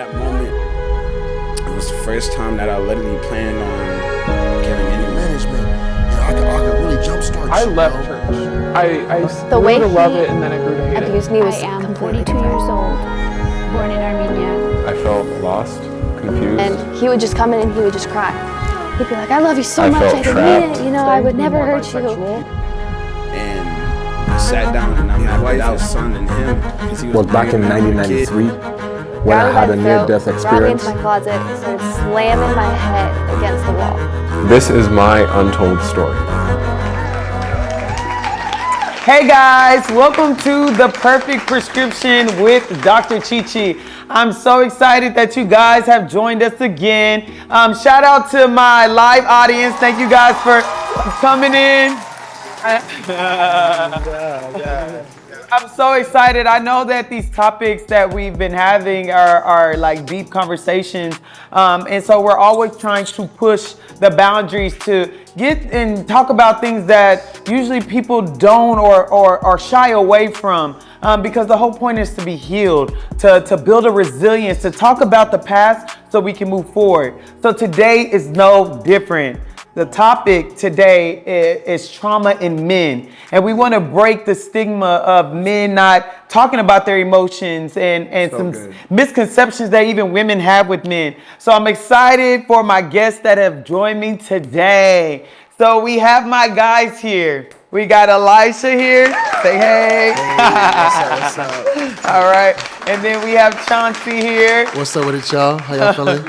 that moment, it was the first time that I literally planned on getting any management. And I could really jumpstart. I left church. I The way grew to he love it and then I grew to hate it. abused me was I am completely 42 different. years old, born in Armenia. I felt lost, confused. And he would just come in and he would just cry. He'd be like, I love you so I much, felt I didn't trapped. mean it, you know, I would never hurt you. And I sat down and I met my wife's son and him. 'cause he Was back in bringing my kid. 1993 when I had a near-death Brought me experience. into my closet and started slamming my head against the wall. This is my untold story. Hey guys, welcome to The Perfect Prescription with Dr. Chi. I'm so excited that you guys have joined us again. Shout out to my live audience. Thank you guys for coming in. I'm so excited. I know that these topics that we've been having are like deep conversations. And so we're always trying to push the boundaries to get and talk about things that usually people don't or shy away from. Because the whole point is to be healed, to build a resilience, to talk about the past so we can move forward. So today is no different. The topic today is trauma in men. And we want to break the stigma of men not talking about their emotions and So some good. misconceptions that even women have with men. So I'm excited for my guests that have joined me today. So we have my guys here. We got Elisha here. Say hey. What's up? All right. And then we have Chanty here. What's up with it, y'all? How y'all feeling?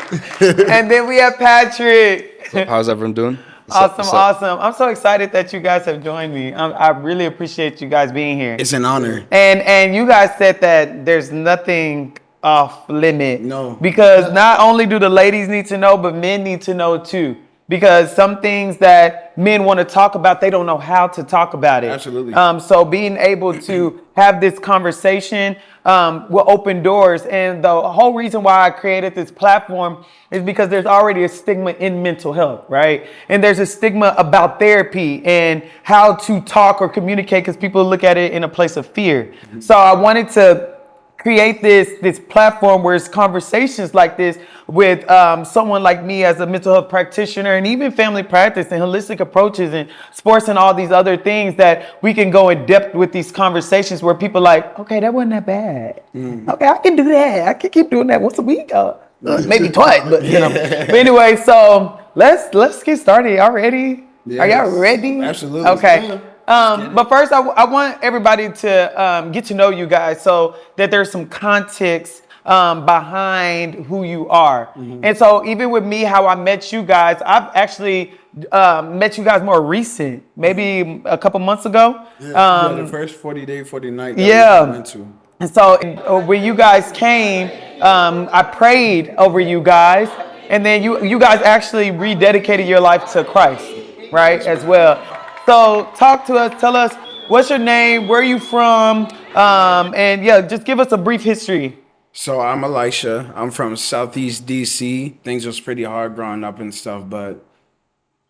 And then we have Patrick. How's everyone doing? Awesome. I'm so excited that you guys have joined me. I really appreciate you guys being here. It's an honor. And you guys said that there's nothing off limit. No. Because not only do the ladies need to know, but men need to know too. Because some things that men want to talk about, they don't know how to talk about it. Absolutely. So being able to have this conversation will open doors. And the whole reason why I created this platform is because there's already a stigma in mental health, right? And there's a stigma about therapy and how to talk or communicate because people look at it in a place of fear. So I wanted to create this platform where it's conversations like this with someone like me as a mental health practitioner and even family practice and holistic approaches and sports and all these other things that we can go in depth with these conversations where people like, okay, that wasn't that bad. Okay, I can do that. I can keep doing that once a week. Maybe twice, but you know. But anyway, so let's get started. Y'all ready? Are y'all ready? Absolutely. Okay. But first, I want everybody to get to know you guys so that there's some context behind who you are. And so even with me, how I met you guys, I've actually met you guys more recent, maybe a couple months ago. The first 40 day, 40 night that Yeah. we went to. And so when you guys came, I prayed over you guys. And then you guys actually rededicated your life to Christ, right, as well. So talk to us, tell us what's your name, where are you from, and yeah, just give us a brief history. So I'm Elisha. I'm from Southeast DC. Things was pretty hard growing up and stuff, but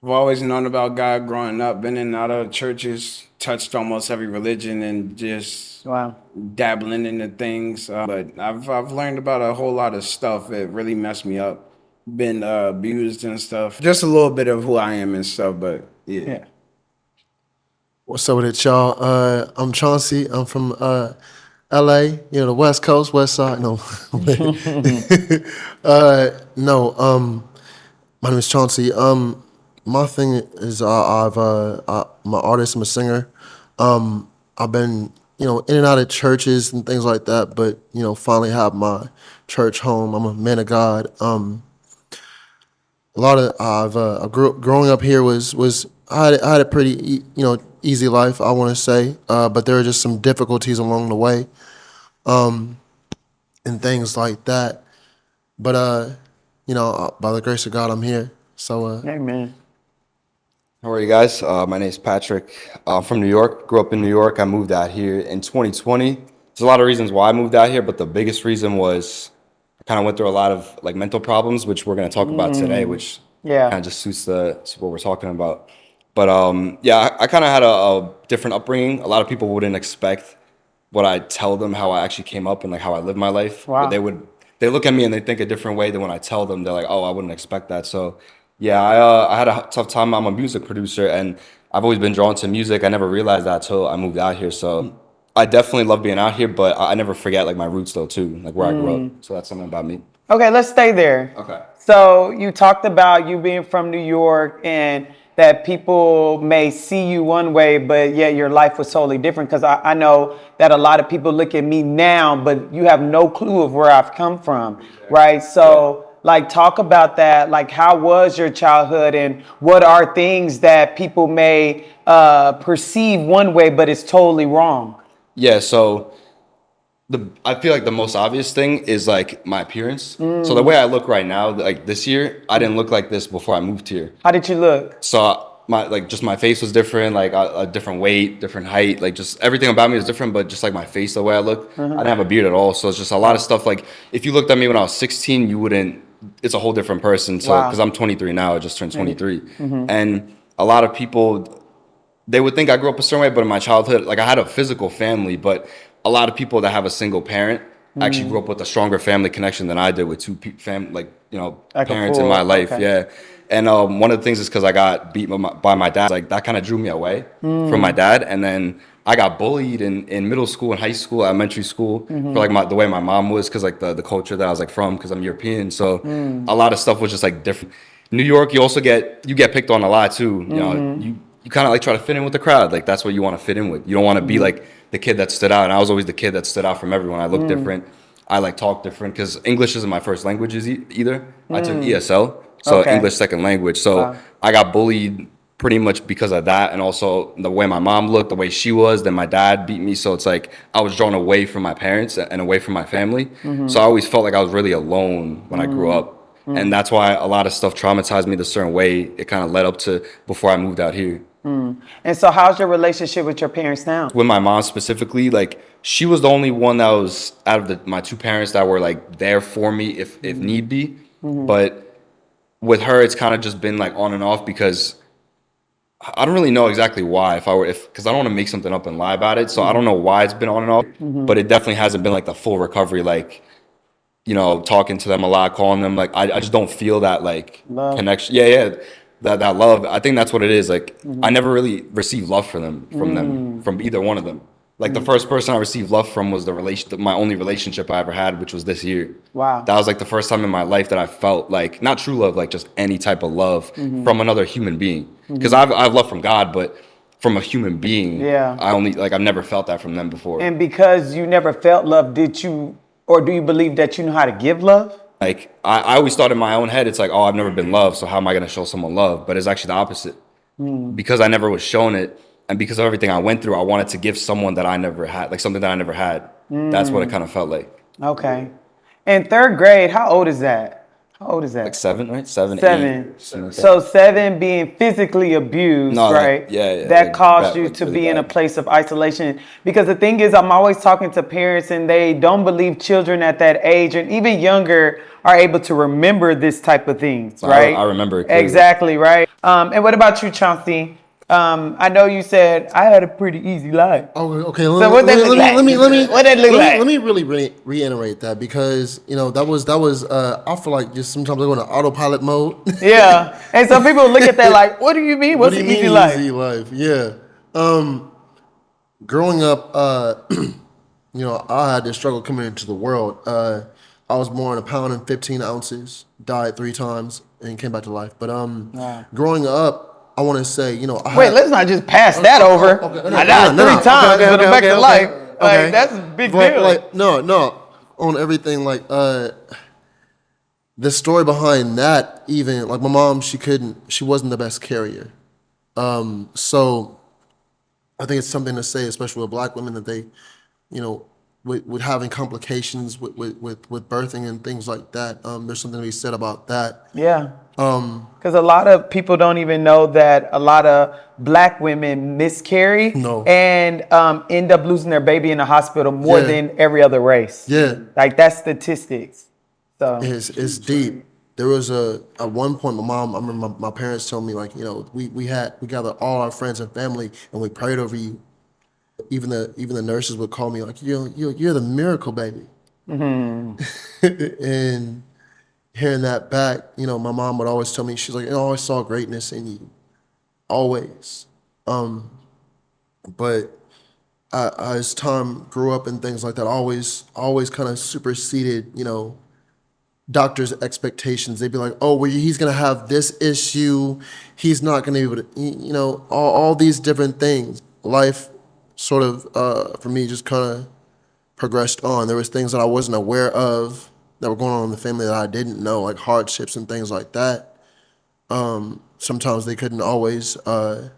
I've always known about God growing up, been in and out of churches, touched almost every religion and just Wow. dabbling into things. But I've learned about a whole lot of stuff. It really messed me up. Been abused and stuff. Just a little bit of who I am and stuff, but yeah. What's up with it, y'all? I'm Chauncey. I'm from LA, the West Coast, West Side. No. My name is Chauncey. My thing is I'm an artist, I'm a singer. I've been, in and out of churches and things like that, but, finally have my church home. I'm a man of God. Growing up here was I had a pretty easy life, I want to say, but there were just some difficulties along the way, and things like that. But by the grace of God, I'm here. So Amen. How are you guys? My name is Patrick. I'm from New York. Grew up in New York. I moved out here in 2020. There's a lot of reasons why I moved out here, but the biggest reason was I kind of went through a lot of like mental problems, which we're going to talk about today, which kind of just suits what we're talking about. But I kind of had a different upbringing. A lot of people wouldn't expect what I tell them, how I actually came up and like how I live my life. Wow. But they would they look at me and they think a different way than when I tell them. They're like, oh, I wouldn't expect that. So yeah, I had a tough time. I'm a music producer, and I've always been drawn to music. I never realized that till I moved out here. So I definitely love being out here, but I never forget like my roots though too, like where I grew up. So that's something about me. Okay, let's stay there. Okay. So you talked about you being from New York and that people may see you one way, but yet your life was totally different. Because I know that a lot of people look at me now, but you have no clue of where I've come from, right? So like, talk about that. Like, how was your childhood, and what are things that people may perceive one way, but it's totally wrong? Yeah, so I feel like the most obvious thing is like my appearance. So the way I look right now, like this year, I didn't look like this before I moved here. How did you look? So my face was different, like a different weight, different height, like just everything about me was different, but just like my face, the way I look, I didn't have a beard at all. So it's just a lot of stuff. Like if you looked at me when I was 16, you wouldn't, it's a whole different person. So, cause I'm 23 now, I just turned 23. And a lot of people, they would think I grew up a certain way, but in my childhood, like I had a physical family, but a lot of people that have a single parent actually grew up with a stronger family connection than I did with two parents in my life. Okay. Yeah. And one of the things is because I got beat by my dad, like that kind of drew me away from my dad. And then I got bullied in middle school and high school, elementary school, for like the way my mom was, because like the culture that I was like from, because I'm European. So a lot of stuff was just like different. New York, you also get picked on a lot too. You know, you kind of like try to fit in with the crowd. Like that's what you want to fit in with. You don't want to be like the kid that stood out. And I was always the kid that stood out from everyone. I looked different. I like talk different, because English isn't my first language either. I took ESL, so English second language. So I got bullied pretty much because of that, and also the way my mom looked, the way she was. Then my dad beat me, so it's like I was drawn away from my parents and away from my family. So I always felt like I was really alone when I grew up. And that's why a lot of stuff traumatized me the certain way it kind of led up to before I moved out here. And so how's your relationship with your parents now? With my mom specifically, like she was the only one that was out of my two parents that were like there for me if need be. But with her, it's kind of just been like on and off, because I don't really know exactly why, because I don't want to make something up and lie about it. So I don't know why it's been on and off, but it definitely hasn't been like the full recovery, like, you know, talking to them a lot, calling them, like I just don't feel that like love. Connection. Yeah. That love. I think that's what it is. Like I never really received love from either one of them. Like the first person I received love from was my only relationship I ever had, which was this year. Wow. That was like the first time in my life that I felt like, not true love, like just any type of love from another human being. Because I've love from God, but from a human being, I've never felt that from them before. And because you never felt love, do you believe that you know how to give love? Like I always thought in my own head, it's like, oh, I've never been loved, so how am I going to show someone love? But it's actually the opposite. Because I never was shown it, and because of everything I went through, I wanted to give someone that I never had, like something that I never had. That's what it kind of felt like. Okay. In third grade, how old is that? How old is that? Like 7, right? 7, 7. 8. Like so 7 being physically abused, right? Yeah. That caused you to be in a place of isolation. Because the thing is, I'm always talking to parents and they don't believe children at that age and even younger are able to remember this type of things, right? I remember it clearly. Exactly, right? And what about you, Chanty? I know you said I had a pretty easy life. Oh, okay. So what that look like? What that look like? Let me really reiterate that, because you know that was I feel like just sometimes I go into autopilot mode. Yeah, and some people look at that like, what do you mean? What's an easy life? Easy life, yeah. Growing up, you know, I had this struggle coming into the world. I was born 1 pound and 15 ounces, died 3 times, and came back to life. But growing up, I want to say, you know, let's not just pass that over. I died 3 times and I'm back to life. Like that's a big deal. Like no, on everything. Like the story behind that, even like my mom, she wasn't the best carrier. So I think it's something to say, especially with Black women, that they, you know, with having complications with birthing and things like that. There's something to be said about that. Yeah. Because a lot of people don't even know that a lot of Black women miscarry and end up losing their baby in the hospital more than every other race. Yeah. Like that's statistics. So it's deep. There was at one point I remember my parents told me, like, you know, we gathered all our friends and family and we prayed over you. Even the nurses would call me like, you're the miracle baby. And hearing that back, you know, my mom would always tell me, she's like, I always saw greatness in you, always. But as time grew up and things like that, always kind of superseded, you know, doctors' expectations. They'd be like, oh, well, he's going to have this issue. He's not going to be able to, you know, all these different things. Life sort of, for me, just kind of progressed on. There was things that I wasn't aware of that were going on in the family that I didn't know, like hardships and things like that. Sometimes they couldn't always, you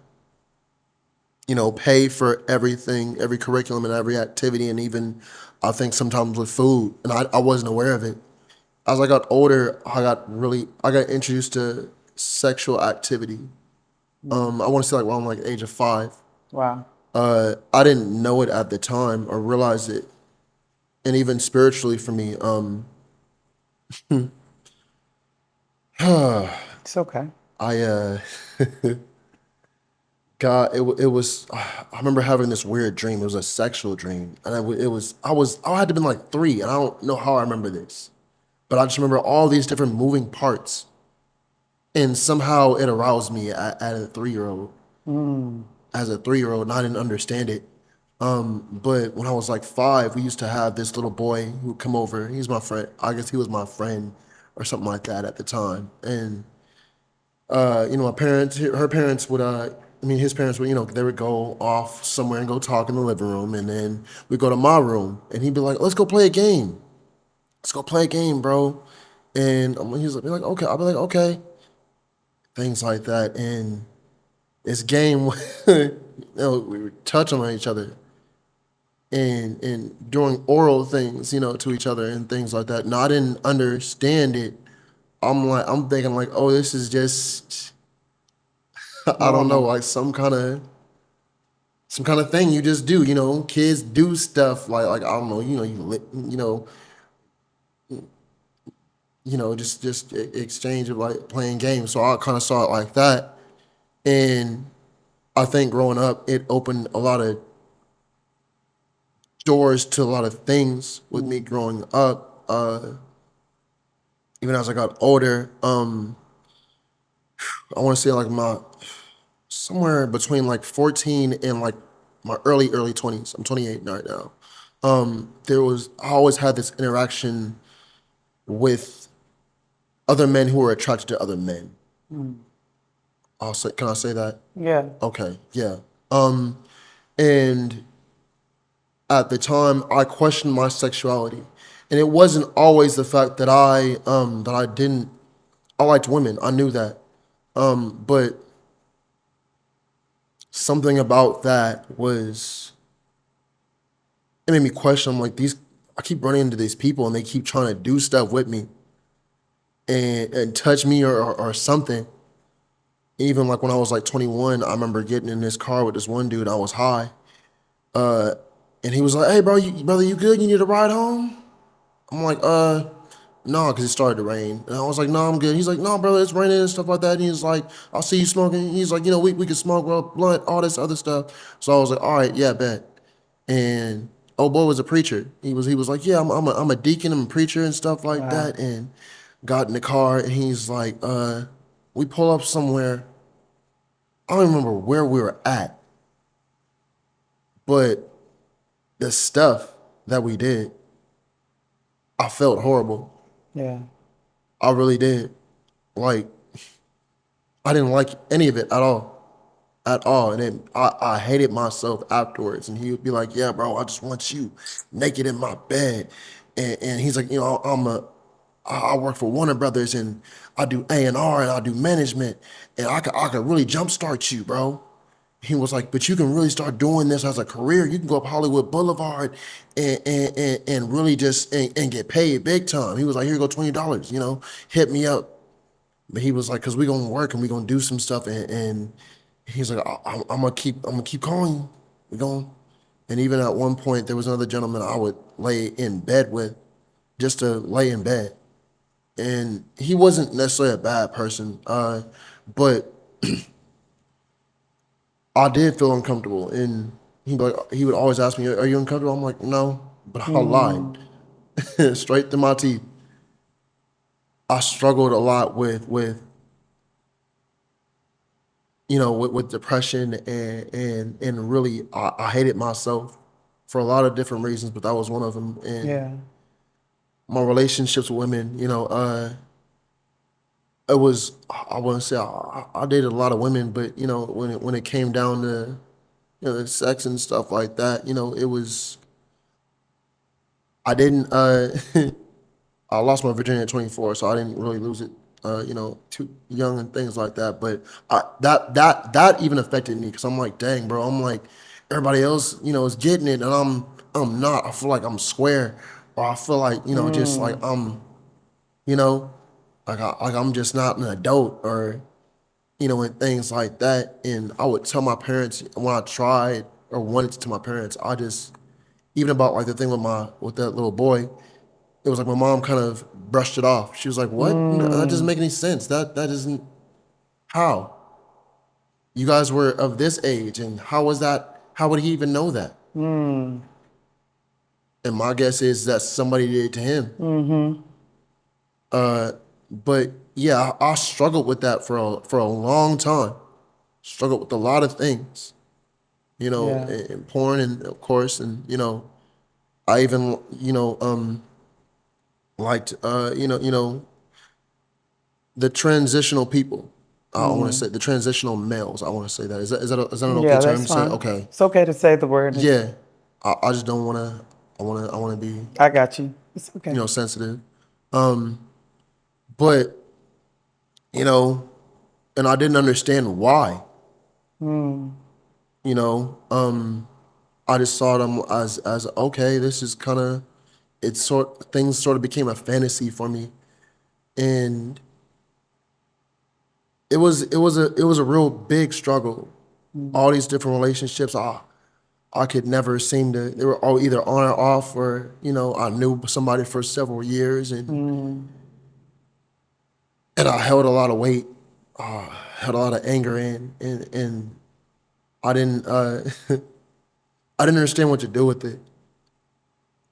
know, pay for everything, every curriculum and every activity, and even I think sometimes with food, and I wasn't aware of it. As I got older, I got introduced to sexual activity. I want to say like around like age of 5. Wow. I didn't know it at the time or realize it, and even spiritually for me, It's okay. I God, it was. I remember having this weird dream. It was a sexual dream, and I had to been like 3, and I don't know how I remember this, but I just remember all these different moving parts, and somehow it aroused me at a 3-year-old. As a 3-year-old, and I didn't understand it. But when I was like 5, we used to have this little boy who would come over. He's my friend. I guess he was my friend or something like that at the time, and you know, her parents would, his parents would, you know, they would go off somewhere and go talk in the living room, and then we'd go to my room, and he'd be like, let's go play a game. Let's go play a game, bro. And he's like, okay. I'll be like, okay. Things like that. And this game, you know, we were touching on each other and doing oral things, you know, to each other and things like that. And I didn't understand it. I'm thinking like, oh, this is just, I don't know, like some kind of thing you just do, you know. Kids do stuff like I don't know, you know, just exchange of like playing games. So I kind of saw it like that, and I think growing up, it opened a lot of doors to a lot of things with me growing up. Even as I got older, I want to say like somewhere between like 14 and like my early 20s. I'm 28 right now. I always had this interaction with other men who were attracted to other men. Can I say that? Yeah. Okay, yeah. And at the time, I questioned my sexuality, and it wasn't always the fact that I liked women. I knew that, but something about that it made me question. I'm like, I keep running into these people, and they keep trying to do stuff with me, and touch me or something. Even like when I was like 21, I remember getting in this car with this one dude. I was high, and he was like, "Hey, brother, you good? You need a ride home?" I'm like, no, because it started to rain. And I was like, no, I'm good. He's like, no, brother, it's raining and stuff like that. And he's like, I'll see you smoking. He's like, you know, we could smoke blunt, all this other stuff. So I was like, all right, yeah, bet. And old boy was a preacher. He was like, yeah, I'm a deacon, I'm a preacher and stuff like that. And got in the car, and he's like, we pull up somewhere. I don't remember where we were at, but the stuff that we did, I felt horrible. Yeah. I really did. Like, I didn't like any of it at all. At all. And then I hated myself afterwards. And he would be like, yeah, bro, I just want you naked in my bed. And he's like, you know, I work for Warner Brothers, and I do A&R, and I do management, and I could really jumpstart you, bro. He was like, but you can really start doing this as a career. You can go up Hollywood Boulevard and really just and get paid big time. He was like, here you go, $20, you know, hit me up. But he was like, cause we're gonna work and we're gonna do some stuff, and he's like, I'm gonna keep calling you. We're going. And even at one point, there was another gentleman I would lay in bed with, just to lay in bed. And he wasn't necessarily a bad person, but I did feel uncomfortable. And he would always ask me, are you uncomfortable? I'm like, no, but I lied. straight through my teeth. I struggled a lot with with depression and really I hated myself for a lot of different reasons, but that was one of them. And Yeah. my relationships with women, it was, I wouldn't say I dated a lot of women, but when it came down to the sex and stuff like that, it was, I didn't I lost my virginity at 24, so I didn't really lose it too young and things like that. But that even affected me because I'm like, dang, bro, I'm like everybody else, is getting it, and I'm not. I feel like I'm square, or I feel like just like you know, like I'm just not an adult, or and things like that. And I would tell my parents when I tried or wanted to tell my parents, I just even about like the thing with that little boy. It was like my mom kind of brushed it off. She was like, "What? That doesn't make any sense. That isn't how. You guys were of this age, and how was that? How would he even know that?" And my guess is that somebody did it to him. But yeah, I struggled with that for a long time. Struggled with a lot of things, Yeah. and porn, and of course, and I even liked the transitional people. I want to say the transitional males. I want to say that. Is that an okay Yeah, term that's to say? fine. Okay. It's okay to say the word. Yeah. I just don't want to. I want to be I got you. It's okay. sensitive. But you know, and I didn't understand why. You know, I just saw them as okay. This is kind of things sort of became a fantasy for me, and it was a real big struggle. All these different relationships, I could never seem to. They were all either on or off, or I knew somebody for several years, and I held a lot of weight, held a lot of anger in, and I didn't I didn't understand what to do with it.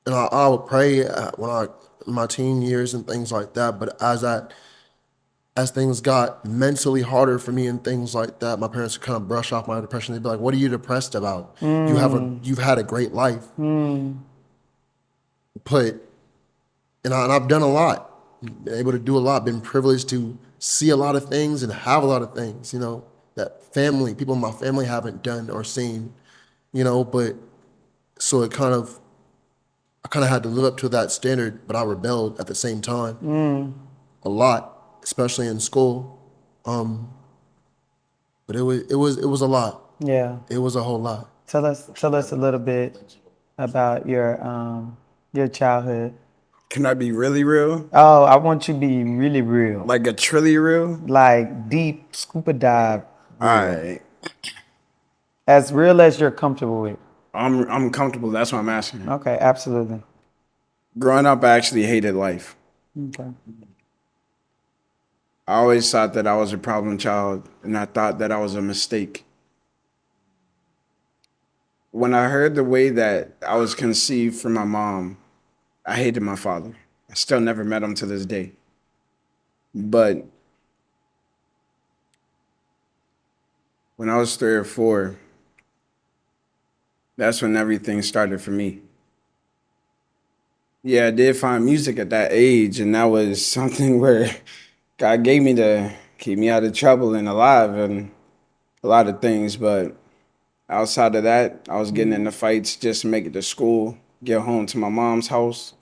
And I would pray when I in my teen years and things like that. But as things got mentally harder for me and things like that, my parents would kind of brush off my depression. They'd be like, "What are you depressed about? You've had a great life." But and I've done a lot, been able to do a lot, been privileged to see a lot of things and have a lot of things, that people in my family haven't done or seen, but so I kind of had to live up to that standard, but I rebelled at the same time a lot, especially in school. But it was a lot. Yeah. It was a whole lot. Tell us a little bit about your childhood. Can I be really real? Oh, I want you to be really real. Like a trilly real? Like deep scuba dive real. All right. As real as you're comfortable with. I'm comfortable. That's what I'm asking. Okay, absolutely. Growing up, I actually hated life. Okay. I always thought that I was a problem child, and I thought that I was a mistake. When I heard the way that I was conceived from my mom, I hated my father. I still never met him to this day. But when I was 3 or 4, that's when everything started for me. Yeah, I did find music at that age, and that was something where God gave me to keep me out of trouble and alive and a lot of things. But outside of that, I was getting into fights just to make it to school, get home to my mom's house,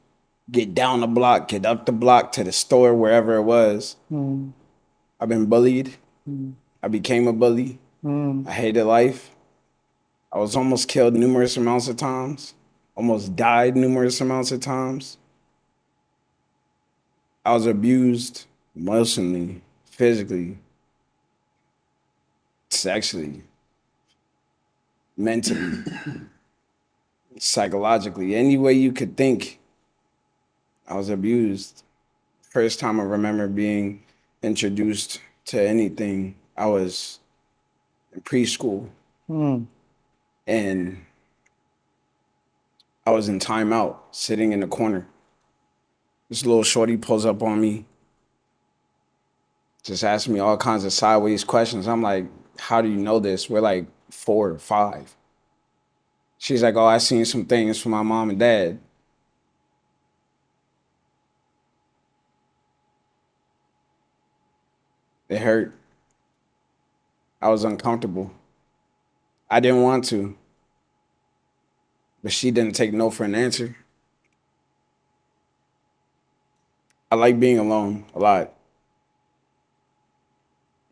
get down the block, get up the block to the store, wherever it was. I've been bullied. I became a bully. I hated life. I was almost killed numerous amounts of times, almost died numerous amounts of times. I was abused emotionally, physically, sexually, mentally, psychologically, any way you could think. I was abused. First time I remember being introduced to anything, I was in preschool. And I was in timeout, sitting in the corner. This little shorty pulls up on me, just asking me all kinds of sideways questions. I'm like, how do you know this? We're like 4 or 5. She's like, oh, I seen some things from my mom and dad. It hurt. I was uncomfortable. I didn't want to, but she didn't take no for an answer. I like being alone a lot.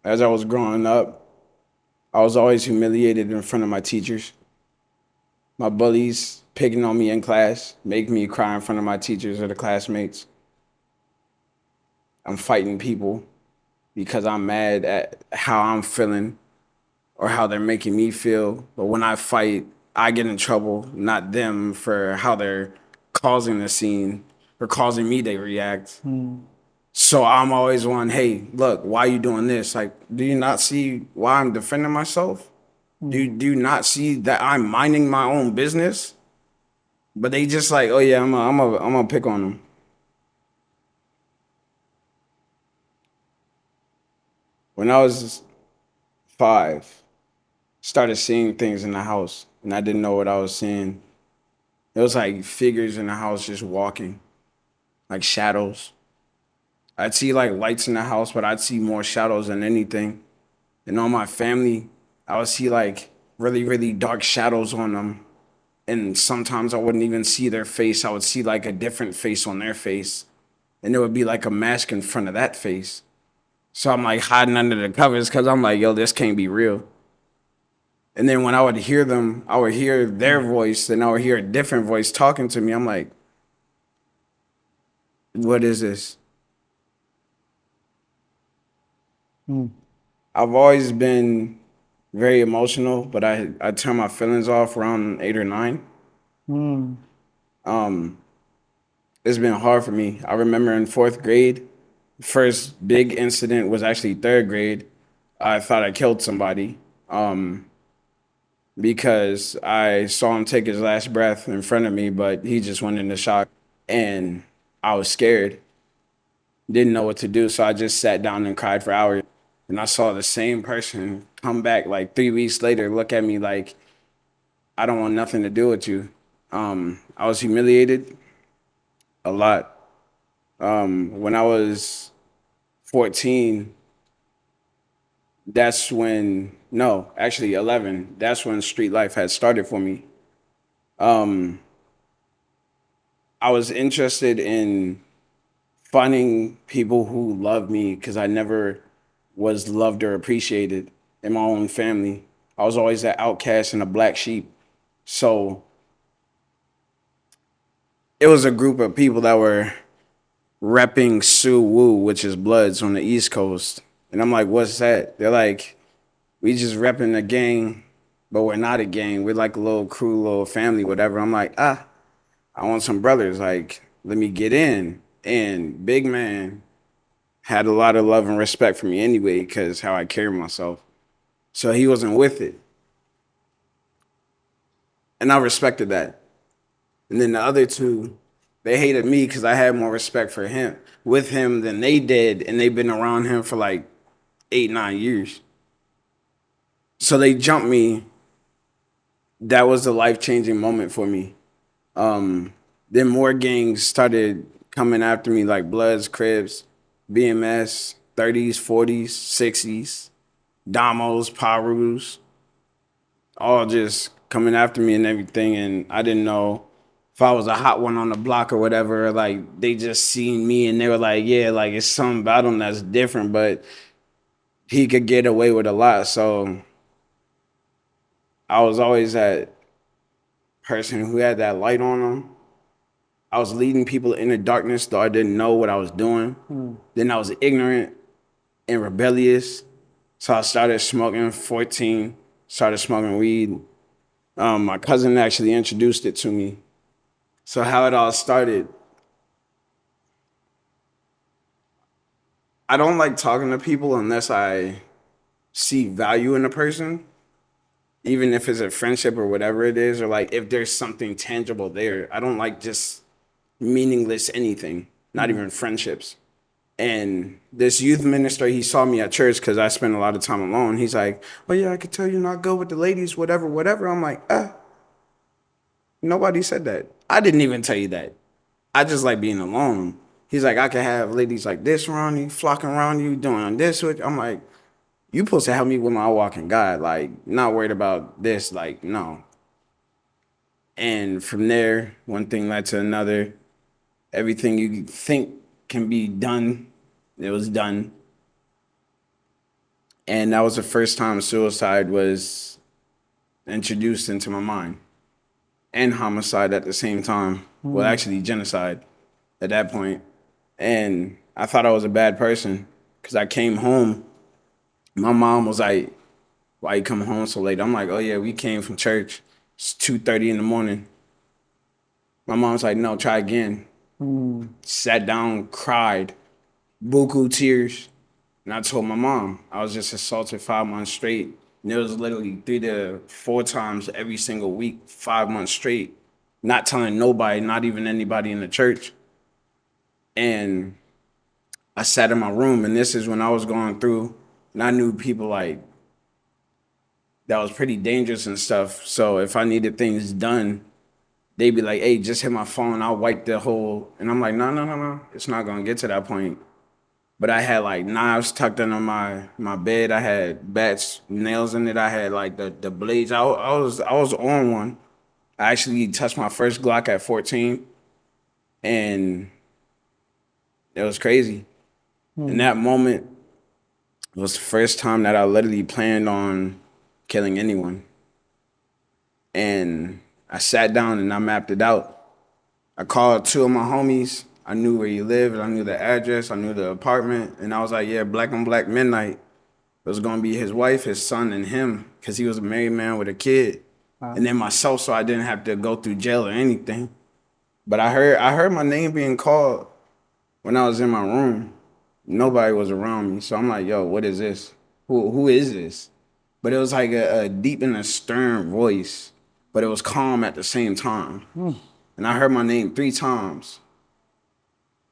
As I was growing up, I was always humiliated in front of my teachers. My bullies picking on me in class, making me cry in front of my teachers or the classmates. I'm fighting people because I'm mad at how I'm feeling or how they're making me feel. But when I fight, I get in trouble, not them, for how they're causing the scene or causing me to react. So I'm always one, hey, look, why are you doing this? Like, do you not see why I'm defending myself? Do you not see that I'm minding my own business? But they just like, oh yeah, I'm gonna pick on them. When I was 5, started seeing things in the house, and I didn't know what I was seeing. It was like figures in the house just walking, like shadows. I'd see like lights in the house, but I'd see more shadows than anything. And on my family, I would see like really, really dark shadows on them. And sometimes I wouldn't even see their face. I would see like a different face on their face. And there would be like a mask in front of that face. So I'm like hiding under the covers because I'm like, yo, this can't be real. And then when I would hear them, I would hear their voice and I would hear a different voice talking to me. I'm like, what is this? I've always been very emotional, but I turn my feelings off around 8 or 9. It's been hard for me. I remember in 4th grade, first big incident was actually 3rd grade. I thought I killed somebody because I saw him take his last breath in front of me, but he just went into shock. And I was scared, didn't know what to do. So I just sat down and cried for hours. And I saw the same person come back like 3 weeks later, look at me like, I don't want nothing to do with you. I was humiliated a lot. When I was 14, that's when, no, actually 11, that's when street life had started for me. I was interested in finding people who loved me because I never was loved or appreciated in my own family. I was always that outcast and a black sheep. So it was a group of people that were repping Sue Woo, which is Bloods on the East Coast. And I'm like, what's that? They're like, we just repping a gang, but we're not a gang. We're like a little crew, little family, whatever. I'm like, I want some brothers. Like, let me get in. And big man had a lot of love and respect for me anyway, because how I carry myself. So he wasn't with it. And I respected that. And then the other two, they hated me because I had more respect for him, with him than they did. And they've been around him for like 8, 9 years. So they jumped me. That was a life-changing moment for me. Then more gangs started coming after me, like Bloods, Crips, BMS, 30s, 40s, 60s, Damos, Parus, all just coming after me and everything. And I didn't know if I was a hot one on the block or whatever. Like, they just seen me and they were like, yeah, like it's something about him that's different, but he could get away with a lot. So I was always that person who had that light on him. I was leading people into darkness, though I didn't know what I was doing. Then I was ignorant and rebellious. So I started smoking 14, started smoking weed. My cousin actually introduced it to me. So how it all started, I don't like talking to people unless I see value in a person, even if it's a friendship or whatever it is, or like if there's something tangible there. I don't like just meaningless anything. not even friendships. And this youth minister, he saw me at church because I spent a lot of time alone. He's like, "Oh yeah, I could tell you're not good with the ladies, whatever, whatever." I'm like, nobody said that. I didn't even tell you that. I just like being alone. He's like, "I could have ladies like this around you, flocking around you, doing this with you." I'm like, "You supposed to help me with my walk in God, like not worried about this, like no." And from there, one thing led to another. Everything you think can be done, it was done. And that was the first time suicide was introduced into my mind. And homicide at the same time. Well, actually genocide at that point. And I thought I was a bad person because I came home. My mom was like, "Why you come home so late?" I'm like, "Oh yeah, we came from church. It's 2:30 in the morning." My mom's like, "No, try again." Sat down, cried, buku tears. And I told my mom I was just assaulted 5 months straight. And it was literally 3 to 4 times every single week, 5 months straight. Not telling nobody, not even anybody in the church. And I sat in my room, and this is when I was going through, and I knew people like that was pretty dangerous and stuff. So if I needed things done, they'd be like, "Hey, just hit my phone, I'll wipe the whole," and I'm like, no, it's not gonna get to that point. But I had like knives tucked under my bed. I had bats, nails in it. I had like the blades. I was on one. I actually touched my first Glock at 14, and it was crazy. In that moment, it was the first time that I literally planned on killing anyone. And I sat down and I mapped it out. I called 2 of my homies. I knew where he lived. I knew the address. I knew the apartment. And I was like, yeah, black on black midnight. It was going to be his wife, his son, and him because he was a married man with a kid. Wow. And then myself, so I didn't have to go through jail or anything. But I heard my name being called when I was in my room. Nobody was around me. So I'm like, yo, what is this? Who is this? But it was like a deep and a stern voice, but it was calm at the same time. And I heard my name 3 times.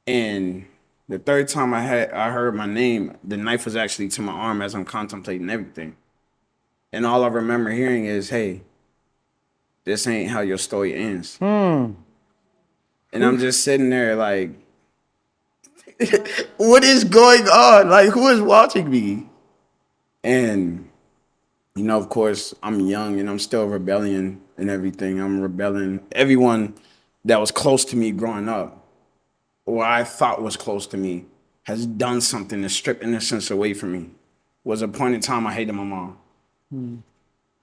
And the 3rd time I heard my name, the knife was actually to my arm as I'm contemplating everything. And all I remember hearing is, "Hey, this ain't how your story ends." And I'm just sitting there like, what is going on? Like, who is watching me? And, you know, of course, I'm young and I'm still rebelling and everything. I'm rebelling. Everyone that was close to me growing up, or I thought was close to me, has done something to strip innocence away from me. Was a point in time I hated my mom.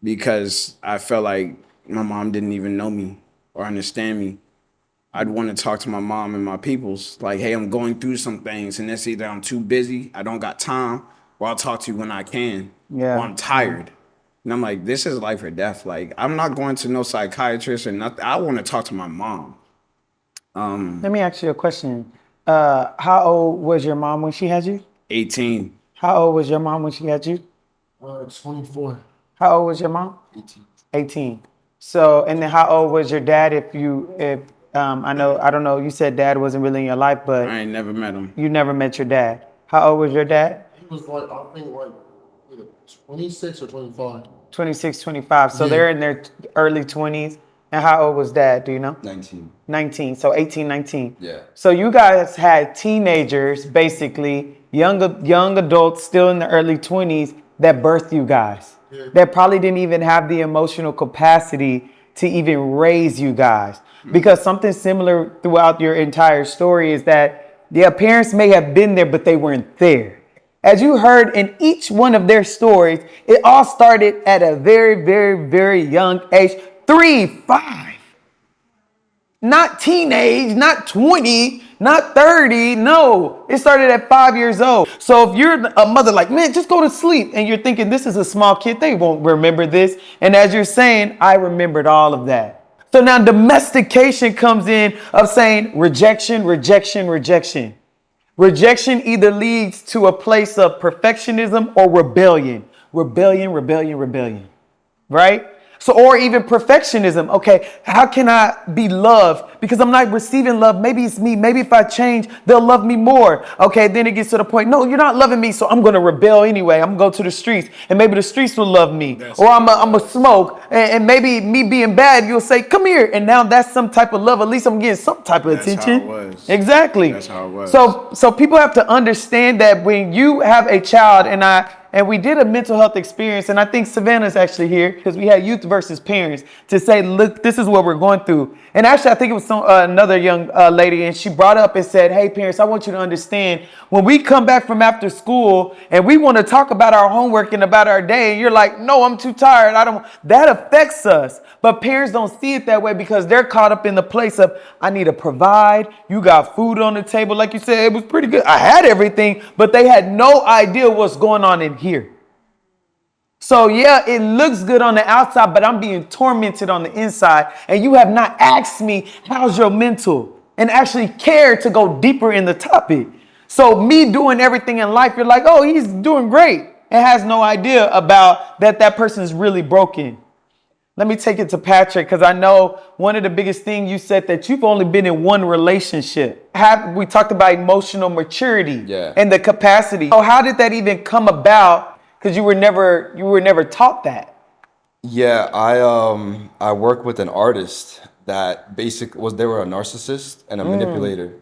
Because I felt like my mom didn't even know me or understand me. I'd want to talk to my mom and my peoples, like, "Hey, I'm going through some things, and it's either I'm too busy, I don't got time, or I'll talk to you when I can, or I'm tired." And I'm like, this is life or death. Like, I'm not going to no psychiatrist or nothing. I want to talk to my mom. Let me ask you a question. How old was your mom when she had you? 18. How old was your mom when she had you? 24. How old was your mom? 18. 18. So, and then how old was your dad if I don't know, you said dad wasn't really in your life, but I ain't never met him. You never met your dad. How old was your dad? He was like, I think like either 26 or 25. 26, 25. So they're in their early 20s. And how old was dad? Do you know? 19. 19. So 18, 19. Yeah. So you guys had teenagers, basically, young adults still in the early 20s that birthed you guys. Yeah. That probably didn't even have the emotional capacity to even raise you guys. Because something similar throughout your entire story is that their parents may have been there, but they weren't there. As you heard in each one of their stories, it all started at a very, very, very young age. 3, 5. Not teenage, not 20, not 30. No, it started at 5 years old. So if you're a mother like, man, just go to sleep. And you're thinking this is a small kid, they won't remember this. And as you're saying, I remembered all of that. So now domestication comes in of saying rejection, rejection, rejection. Rejection either leads to a place of perfectionism or rebellion. Rebellion, rebellion, rebellion. Right? So, or even perfectionism. Okay, how can I be loved? Because I'm not receiving love. Maybe it's me. Maybe if I change, they'll love me more. Okay, then it gets to the point, no, you're not loving me, so I'm going to rebel anyway. I'm going to go to the streets, and maybe the streets will love me. Or I'm a smoke, and maybe me being bad, you'll say, come here. And now that's some type of love. At least I'm getting some type of attention. How it was. Exactly. That's how it was. So people have to understand that when you have a child, and we did a mental health experience, and I think Savannah's actually here because we had youth versus parents to say, look, this is what we're going through. And actually, I think it was another young lady, and she brought up and said, hey, parents, I want you to understand, when we come back from after school and we want to talk about our homework and about our day, and you're like, no, I'm too tired. That affects us. But parents don't see it that way because they're caught up in the place of, I need to provide. You got food on the table. Like you said, it was pretty good. I had everything, but they had no idea what's going on in here. So yeah, it looks good on the outside, but I'm being tormented on the inside. And you have not asked me, how's your mental? And actually care to go deeper in the topic. So me doing everything in life, you're like, oh, he's doing great. And has no idea about that person is really broken. Let me take it to Patrick, because I know one of the biggest things you said that you've only been in one relationship. We talked about emotional maturity and the capacity. So how did that even come about? Because you were never taught that. Yeah, I work with an artist that they were a narcissist and a manipulator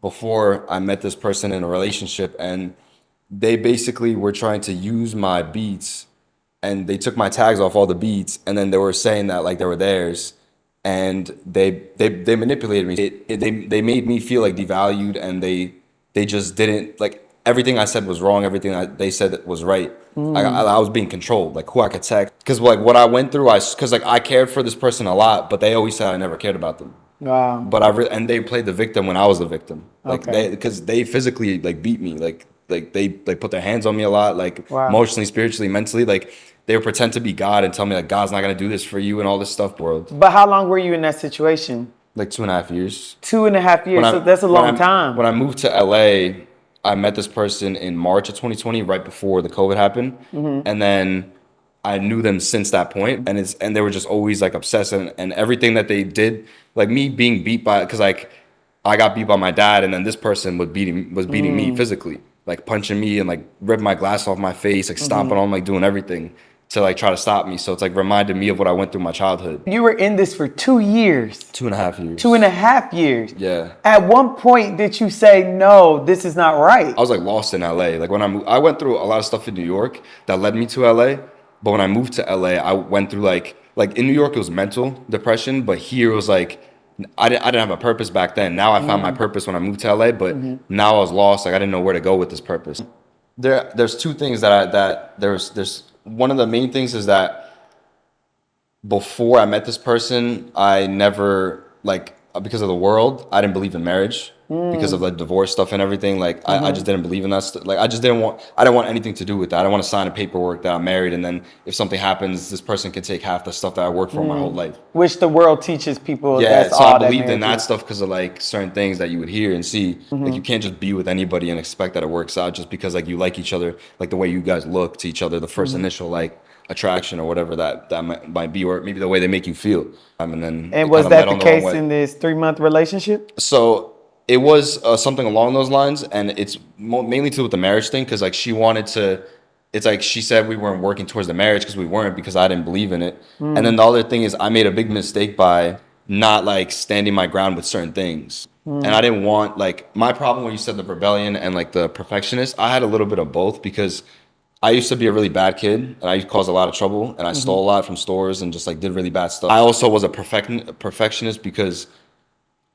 before I met this person in a relationship, and they basically were trying to use my beats. And they took my tags off all the beats, and then they were saying that like they were theirs, and they manipulated me. They made me feel like devalued, and they just didn't, like, everything I said was wrong. Everything they said was right. I was being controlled, like who I could text, because like what I went through, because like I cared for this person a lot, but they always said I never cared about them. Wow. But and they played the victim when I was the victim, like because they physically like beat me, like they put their hands on me a lot, like emotionally, spiritually, mentally, like. They would pretend to be God and tell me like God's not gonna do this for you and all this stuff, bro. But how long were you in that situation? Like 2.5 years. 2.5 years, so that's a long time. When I moved to LA, I met this person in March of 2020, right before the COVID happened. And then I knew them since that point, and they were just always like obsessed, and everything that they did, like me being beat by, because like I got beat by my dad, and then this person was beating me physically, like punching me and like ripping my glass off my face, like stomping on, like doing everything to like try to stop me. So it's like reminded me of what I went through in my childhood. You were in this for 2 years. 2.5 years. 2.5 years. Yeah. At one point, did you say, no, this is not right? I was like lost in LA. Like when I went through a lot of stuff in New York that led me to LA. But when I moved to LA, I went through like in New York, it was mental depression. But here it was like, I didn't have a purpose back then. Now I found my purpose when I moved to LA. But now I was lost. Like I didn't know where to go with this purpose. There's two things there's one of the main things is that before I met this person, I never, like, because of the world, I didn't believe in marriage because of the divorce stuff and everything. Like, I just didn't believe in that. Like, I didn't want anything to do with that. I didn't want to sign a paperwork that I'm married, and then if something happens, this person can take half the stuff that I worked for my whole life. Which the world teaches people. Yeah, so I believed in that stuff because of like certain things that you would hear and see. Like, you can't just be with anybody and expect that it works out just because like you like each other, like the way you guys look to each other, the first initial like attraction or whatever that might be, or maybe the way they make you feel. And was that the case in this 3-month relationship? So it was something along those lines, and it's mainly to do with the marriage thing, because like she wanted to. It's like she said we weren't working towards the marriage because we weren't, because I didn't believe in it. And then the other thing is I made a big mistake by not like standing my ground with certain things. And I didn't want, like, my problem when you said the rebellion and like the perfectionist, I had a little bit of both, because I used to be a really bad kid, and I caused a lot of trouble, and I stole a lot from stores and just like did really bad stuff. I also was a perfectionist because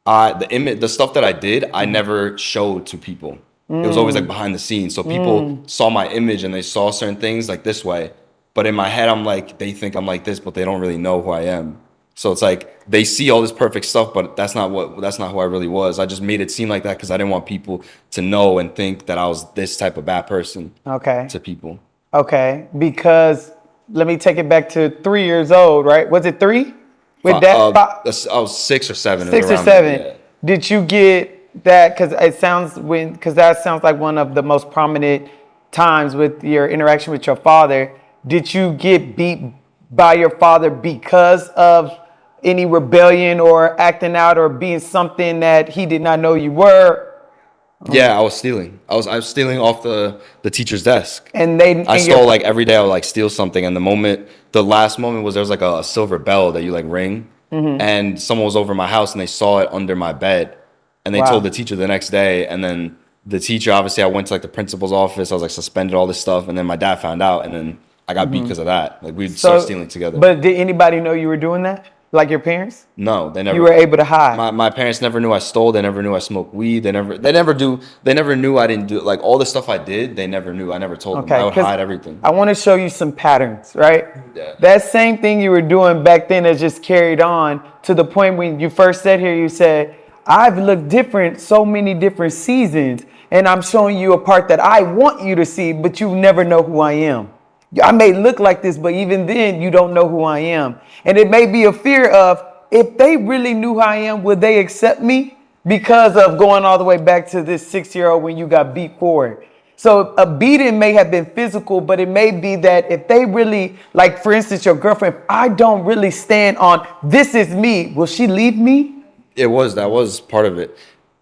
the stuff that I did, I never showed to people. It was always like behind the scenes. So people saw my image and they saw certain things like this way. But in my head, I'm like, they think I'm like this, but they don't really know who I am. So it's like they see all this perfect stuff, but that's not who I really was. I just made it seem like that because I didn't want people to know and think that I was this type of bad person. To people. Okay, because let me take it back to 3 years old, right? Was it 3? With that, I was 6 or 7. 6 or 7. Did you get that? Because that sounds like one of the most prominent times with your interaction with your father. Did you get beat by your father because of any rebellion or acting out or being something that he did not know you were? Yeah, I was stealing. I was stealing off the teacher's desk. And I stole like every day. I would like steal something, and the last moment was there was like a silver bell that you like ring, and someone was over my house and they saw it under my bed, and they told the teacher the next day, and then the teacher, obviously, I went to like the principal's office. I was like suspended, all this stuff, and then my dad found out, and then I got beat because of that. Like we'd start stealing together. But did anybody know you were doing that? Like your parents? No, they never. You were able to hide. My parents never knew I stole. They never knew I smoked weed. They never knew I didn't do like all the stuff I did. They never knew. I never told them. I would hide everything. I want to show you some patterns, right? Yeah. That same thing you were doing back then has just carried on to the point when you first said here, you said, I've looked different so many different seasons, and I'm showing you a part that I want you to see, but you never know who I am. I may look like this, but even then, you don't know who I am. And it may be a fear of, if they really knew who I am, would they accept me? Because of going all the way back to this 6-year-old when you got beat for it. So a beating may have been physical, but it may be that if they really, like for instance, your girlfriend, if I don't really stand on, this is me, will she leave me? That was part of it.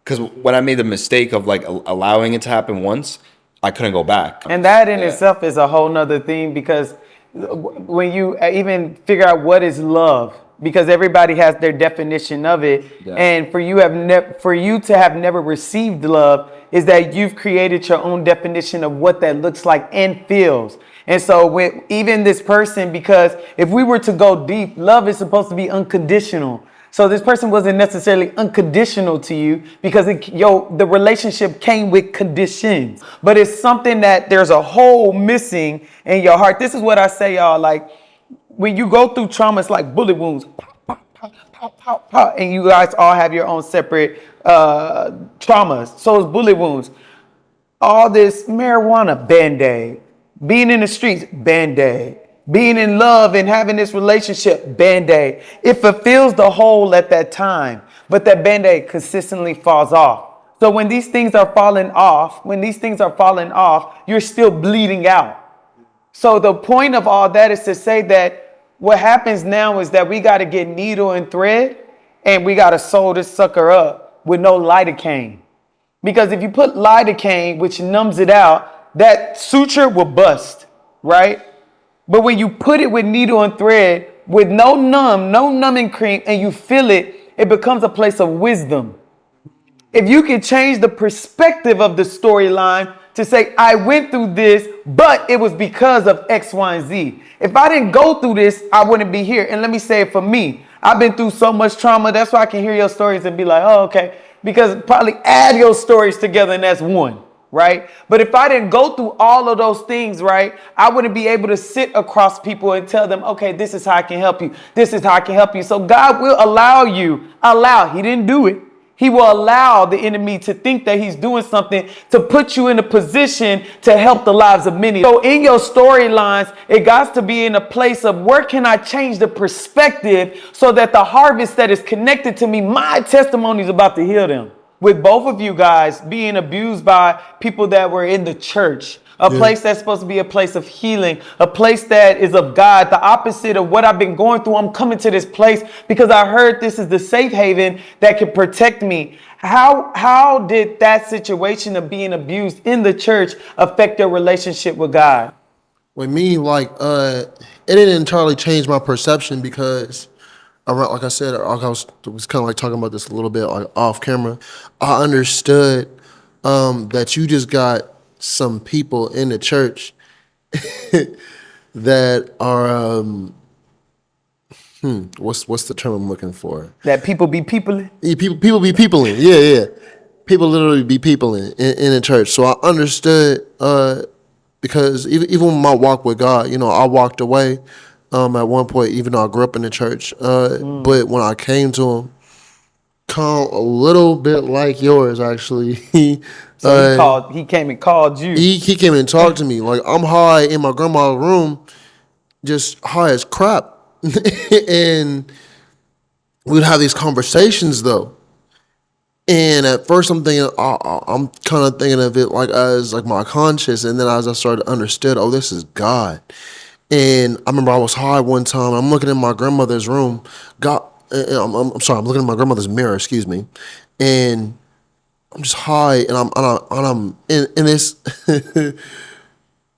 Because when I made the mistake of like allowing it to happen once, I couldn't go back. And that in itself is a whole nother thing, because when you even figure out what is love, because everybody has their definition of it. Yeah. And for you to have never received love is that you've created your own definition of what that looks like and feels. And so with even this person, because if we were to go deep, love is supposed to be unconditional. So this person wasn't necessarily unconditional to you because the relationship came with conditions. But it's something that there's a hole missing in your heart. This is what I say, y'all. Like when you go through trauma, it's like bullet wounds. And you guys all have your own separate traumas. So it's bullet wounds. All this marijuana, Band-Aid. Being in the streets, Band-Aid. Being in love and having this relationship, Band-Aid. It fulfills the hole at that time, but that Band-Aid consistently falls off. So when these things are falling off, you're still bleeding out. So the point of all that is to say that what happens now is that we got to get needle and thread, and we got to sew this sucker up with no lidocaine. Because if you put lidocaine, which numbs it out, that suture will bust, right? But when you put it with needle and thread, with no numbing cream, and you feel it, it becomes a place of wisdom. If you can change the perspective of the storyline to say, I went through this, but it was because of X, Y, and Z. If I didn't go through this, I wouldn't be here. And let me say it for me. I've been through so much trauma. That's why I can hear your stories and be like, oh, okay. Because probably add your stories together and that's one. Right? But if I didn't go through all of those things, right, I wouldn't be able to sit across people and tell them, okay, this is how I can help you. This is how I can help you. So God will he didn't do it. He will allow the enemy to think that he's doing something to put you in a position to help the lives of many. So in your storylines, it got to be in a place of where can I change the perspective so that the harvest that is connected to me, my testimony is about to heal them. With both of you guys being abused by people that were in the church, a place that's supposed to be a place of healing, a place that is of God, the opposite of what I've been going through. I'm coming to this place because I heard this is the safe haven that can protect me. How did that situation of being abused in the church affect your relationship with God? With me, it didn't entirely change my perception because, like I said, I was kind of like talking about this a little bit like off camera. I understood that you just got some people in the church that are what's the term I'm looking for? That people be peopling? Yeah, people be peopling. Yeah. People literally be peopling in the church. So I understood because even with my walk with God, I walked away at one point, even though I grew up in the church. But when I came to him, a little bit like yours, actually. So he came and called you. He came and talked to me. Like, I'm high in my grandma's room, just high as crap. And we'd have these conversations, though. And at first I'm thinking, I'm kind of thinking of it like as like my conscious. And then as I started to understand, this is God. And I remember I was high one time. I'm looking in my grandmother's room. I'm sorry. I'm looking in my grandmother's mirror. Excuse me. And I'm just high, and I'm in this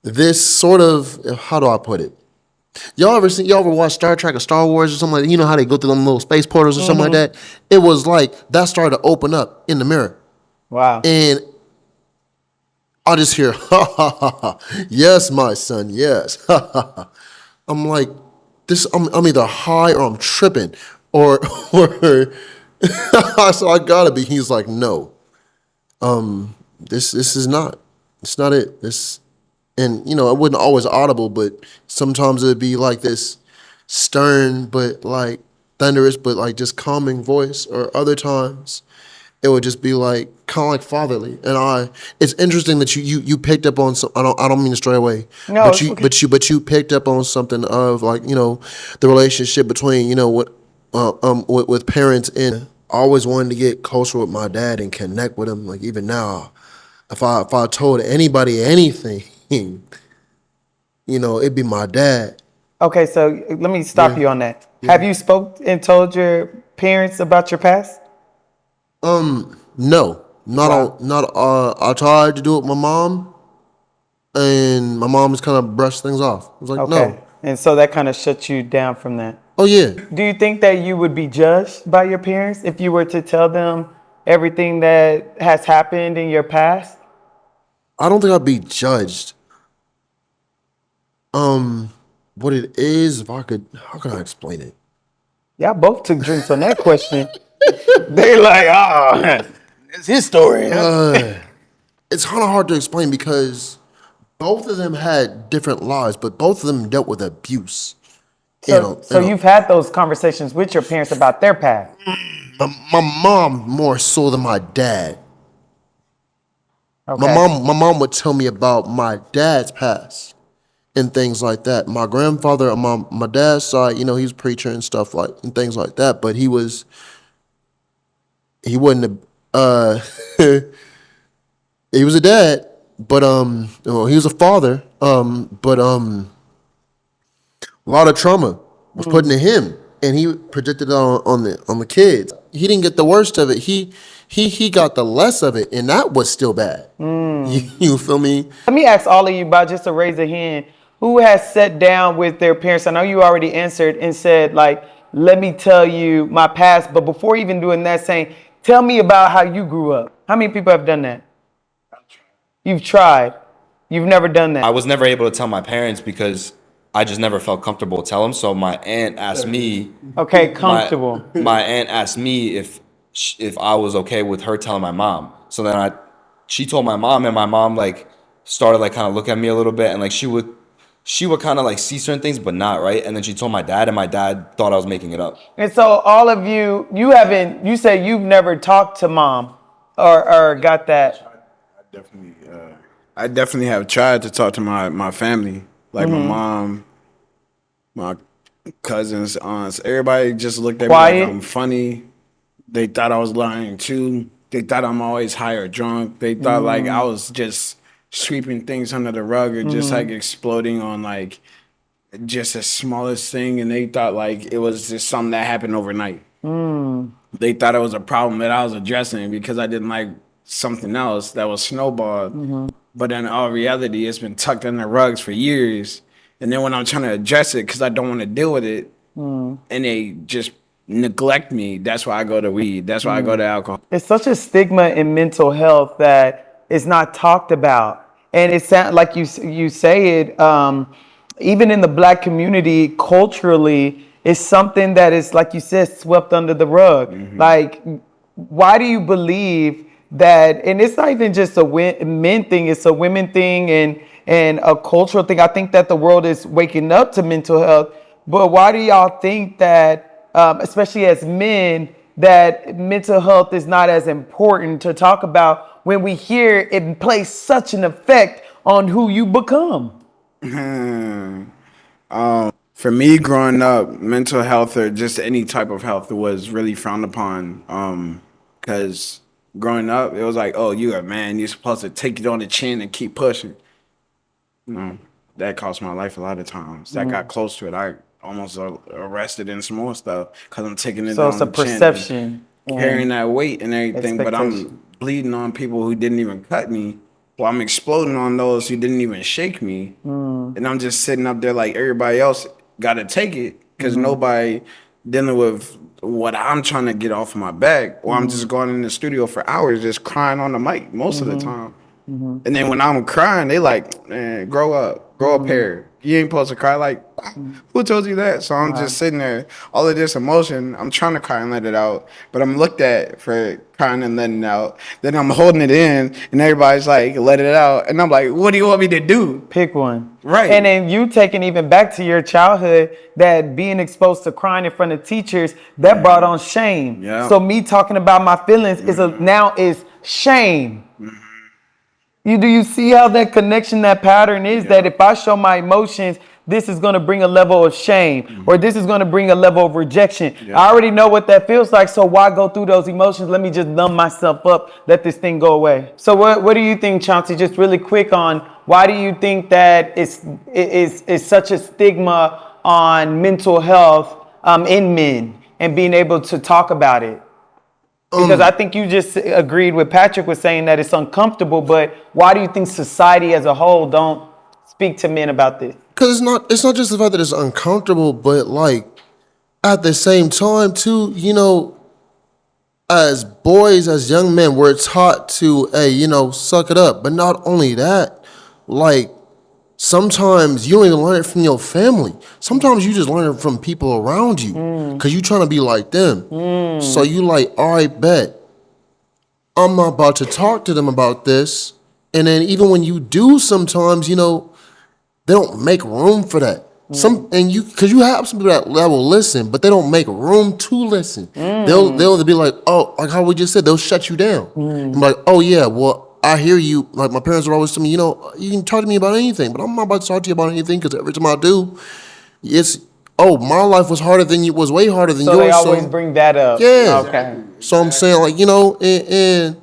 this sort of, how do I put it? Y'all ever watch Star Trek or Star Wars or something like that? You know how they go through them little space portals or something like that? It was like that started to open up in the mirror. Wow. And I just hear, ha ha ha ha. Yes, my son, yes. Ha ha ha. I'm like, I'm either high or I'm tripping. Or so I gotta be. He's like, no. This is not. It's not it. And it wasn't always audible, but sometimes it'd be like this stern, but like thunderous, but like just calming voice. Or other times, it would just be like kind of like fatherly. And it's interesting that you picked up on some. I don't mean to stray away. No, but you picked up on something of like the relationship between with parents, and I always wanted to get closer with my dad and connect with him. Like even now, if I told anybody anything, it'd be my dad. Okay, so let me stop you on that. Yeah. Have you spoke and told your parents about your past? No, I tried to do it with my mom, and my mom just kind of brushed things off. I was like, no. And so that kind of shut you down from that. Oh yeah. Do you think that you would be judged by your parents if you were to tell them everything that has happened in your past? I don't think I'd be judged. What it is, how can I explain it? Y'all both took drinks on that question. They're like, it's his story. It's kind of hard to explain because both of them had different lives, but both of them dealt with abuse. So you've had those conversations with your parents about their past? My mom more so than my dad. Okay. My mom would tell me about my dad's past and things like that. My grandfather on my dad's side, he was a preacher and stuff and things like that, but he wasn't he was a dad, but he was a father, but a lot of trauma was put into him, and he projected it on the kids. He didn't get the worst of it. He got the less of it, and that was still bad. You feel me? Let me ask all of you about, just to raise a hand, who has sat down with their parents? I know you already answered and said, like, let me tell you my past, but before even doing that, saying, tell me about how you grew up. How many people have done that? You've tried. You've never done that. I was never able to tell my parents because I just never felt comfortable to tell them. So my aunt asked me. Okay, comfortable. My aunt asked me if I was okay with her telling my mom. So then she told my mom, and my mom started kind of looking at me a little bit, and she would kind of see certain things, but not right. And then she told my dad, and my dad thought I was making it up. And so all of you say you've never talked to mom or got that. I definitely have tried to talk to my family, like my mom, my cousins, aunts. Everybody just looked at me like I'm funny. They thought I was lying too. They thought I'm always high or drunk. They thought I was just sweeping things under the rug or just exploding on just the smallest thing. And they thought it was just something that happened overnight. They thought it was a problem that I was addressing because I didn't like something else that was snowballed. But in all reality, it's been tucked under rugs for years. And then when I'm trying to address it because I don't want to deal with it, and they just neglect me, that's why I go to weed. That's why I go to alcohol. It's such a stigma in mental health that it's not talked about. And it sounds like you say it, even in the Black community, culturally, it's something that is, like you said, swept under the rug. Why do you believe that? And it's not even just a men thing, it's a women thing and a cultural thing. I think that the world is waking up to mental health. But why do y'all think that, especially as men, that mental health is not as important to talk about when we hear it plays such an effect on who you become? For me, growing up, mental health or just any type of health was really frowned upon. Because growing up, it was like, oh, you're a man. You're supposed to take it on the chin and keep pushing. that cost my life a lot of times. That got close to it. I almost arrested in some more stuff because I'm taking it So on it's a the chin and perception. carrying that weight and everything. But I'm Expectation. bleeding on people who didn't even cut me. Well, I'm exploding on those who didn't even shake me. And I'm just sitting up there like everybody else got to take it because nobody dealing with what I'm trying to get off my back. Or I'm just going in the studio for hours just crying on the mic most of the time. And then when I'm crying, they like, man, grow up here. You ain't supposed to cry. Like, who told you that? So I'm just sitting there, all of this emotion, I'm trying to cry and let it out, but I'm looked at for crying and letting it out. Then I'm holding it in, and everybody's like, let it out. And I'm like, what do you want me to do? Pick one. Right. And then you taking even back to your childhood, that being exposed to crying in front of teachers, that brought on shame. Yeah. So me talking about my feelings now is shame. Do you see how that connection, that pattern is? That if I show my emotions, this is going to bring a level of shame, or this is going to bring a level of rejection. I already know what that feels like, so why go through those emotions? Let me just numb myself up, let this thing go away. So what do you think, Chanty, just really quick on why do you think that it's such a stigma on mental health in men and being able to talk about it? Because I think you just agreed with Patrick with saying that it's uncomfortable, but why do you think society as a whole don't speak to men about this? Because it's not just the fact that it's uncomfortable, but like at the same time too, you know, as boys, as young men, we're taught to, hey, you know, suck it up. But not only that, like sometimes you don't even learn it from your family. Sometimes you just learn it from people around you because you're trying to be like them. So you like, all right, bet. I'm not about to talk to them about this. And then even when you do sometimes, you know, they don't make room for that. Because you have some people that will listen, but they don't make room to listen. They'll be like, oh, like how we just said, they'll shut you down. And be like, oh yeah, well, I hear you. Like my parents would always tell me, you know, you can talk to me about anything, but I'm not about to talk to you about anything because every time I do, it's, oh, my life was harder than you, was way harder than yours. So they always bring that up. Yeah. Okay. So I'm saying, like, you know, and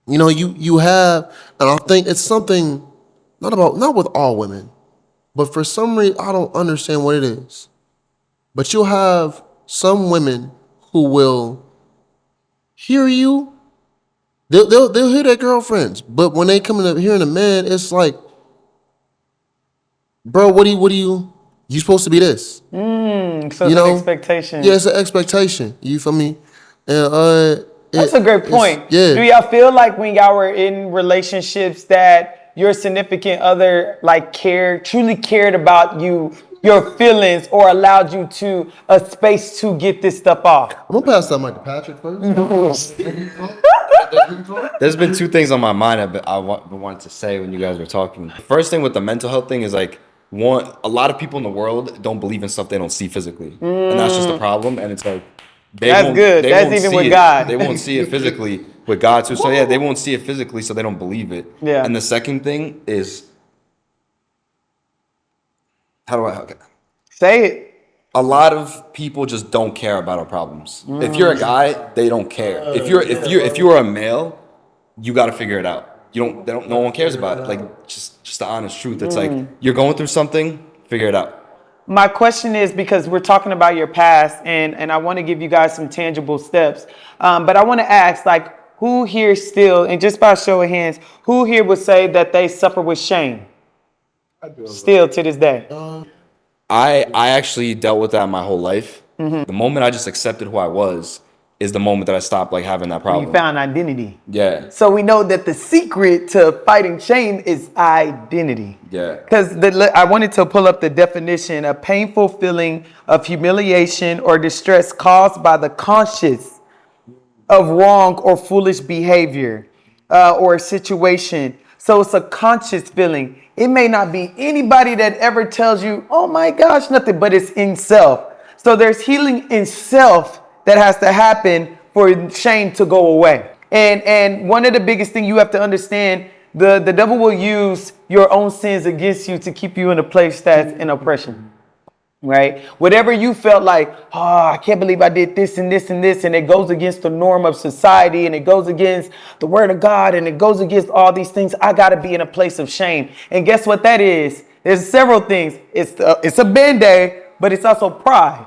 you know, you have, and I think it's something not with all women, but for some reason I don't understand what it is. But you'll have some women who will hear you. They'll hear their girlfriends, but when they come in hearing a man, it's like, bro, what do you supposed to be this? So it's an expectation. Yeah, it's an expectation. You feel me? And that's a great point. Yeah. Do y'all feel like when y'all were in relationships that your significant other like truly cared about your feelings, or allowed you to a space to get this stuff off? I'm gonna pass that mic to Patrick first. There's been two things on my mind I wanted to say when you guys were talking. The first thing with the mental health thing is like, a lot of people in the world don't believe in stuff they don't see physically, and that's just a problem. And it's like that's good. That's even with God. They won't see it physically with God too. So yeah, they won't see it physically, so they don't believe it. Yeah. And the second thing is, okay. Say it. A lot of people just don't care about our problems. If you're a guy, they don't care. If you're a male, you got to figure it out. No one cares about it. Like just the honest truth. It's like you're going through something, figure it out. My question is, because we're talking about your past, and I want to give you guys some tangible steps, but I want to ask, like, who here still, and just by show of hands, who here would say that they suffer with shame? Still to this day. I actually dealt with that my whole life. The moment I just accepted who I was is the moment that I stopped like having that problem. You found identity. Yeah. So we know that the secret to fighting shame is identity. Yeah. Because I wanted to pull up the definition: a painful feeling of humiliation or distress caused by the conscious of wrong or foolish behavior or situation. So it's a conscious feeling. It may not be anybody that ever tells you, oh my gosh, nothing, but it's in self. So there's healing in self that has to happen for shame to go away. And one of the biggest things you have to understand, the devil will use your own sins against you to keep you in a place that's in oppression. right? Whatever you felt like, oh, I can't believe I did this and this and this, and it goes against the norm of society, and it goes against the word of God, and it goes against all these things. I got to be in a place of shame. And guess what that is? There's several things. It's a band-aid, but it's also pride.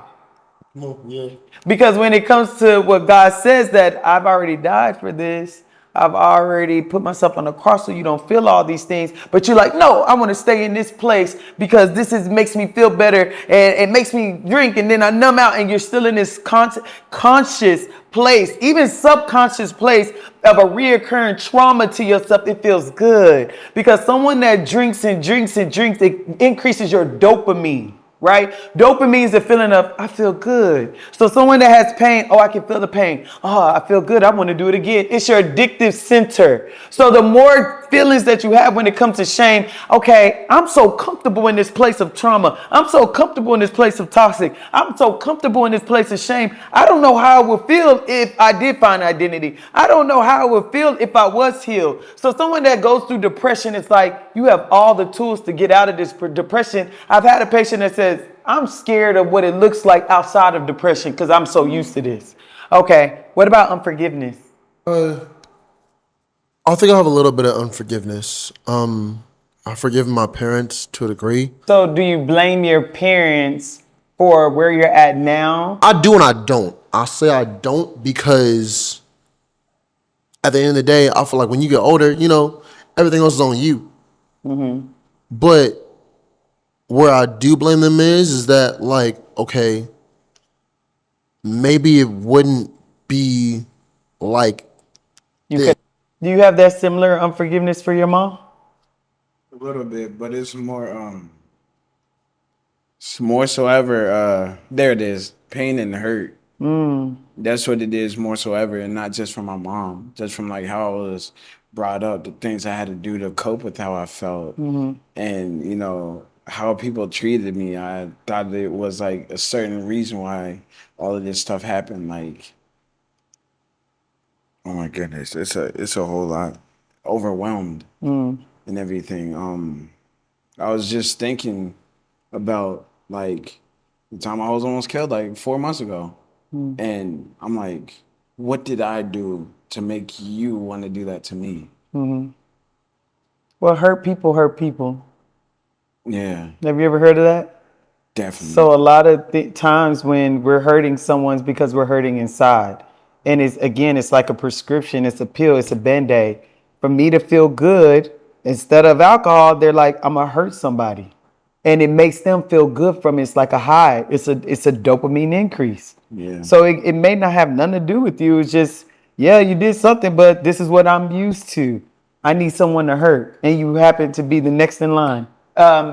Yeah. Because when it comes to what God says, that I've already died for this, I've already put myself on the cross so you don't feel all these things, but you're like, no, I want to stay in this place because makes me feel better, and it makes me drink, and then I numb out, and you're still in this conscious place, even subconscious place of a reoccurring trauma to yourself. It feels good because someone that drinks and drinks and drinks, it increases your dopamine. Right? Dopamine is the feeling of, I feel good. So someone that has pain, oh, I can feel the pain. Oh, I feel good. I want to do it again. It's your addictive center. So the more feelings that you have when it comes to shame, okay, I'm so comfortable in this place of trauma. I'm so comfortable in this place of toxic. I'm so comfortable in this place of shame. I don't know how I would feel if I did find identity. I don't know how I would feel if I was healed. So someone that goes through depression, it's like you have all the tools to get out of this depression. I've had a patient that says, I'm scared of what it looks like outside of depression because I'm so used to this. Okay, what about unforgiveness? I think I have a little bit of unforgiveness. I forgive my parents to a degree. So do you blame your parents for where you're at now? I do and I don't. I say I don't because at the end of the day, I feel like when you get older, everything else is on you. Mm-hmm. But where I do blame them is that, like, okay, maybe it wouldn't be like Do you have that similar unforgiveness for your mom? A little bit, but it's more so ever, there it is, pain and hurt. That's what it is more so ever, and not just from my mom, just from like how I was brought up, the things I had to do to cope with how I felt, and how people treated me. I thought it was like a certain reason why all of this stuff happened. Like, oh my goodness, it's a whole lot, overwhelmed and everything. I was just thinking about like the time I was almost killed like 4 months ago. And I'm like, what did I do to make you want to do that to me? Well, hurt people. Yeah, Have you ever heard of that? definitely. So a lot of times when we're hurting someone's because we're hurting inside. And it's like a prescription. It's a pill. It's a Band-Aid. For me to feel good, instead of alcohol, they're like, I'm going to hurt somebody. And it makes them feel good from it. It's like a high. It's a dopamine increase. Yeah. So it may not have nothing to do with you. It's just, yeah, you did something, but this is what I'm used to. I need someone to hurt. And you happen to be the next in line.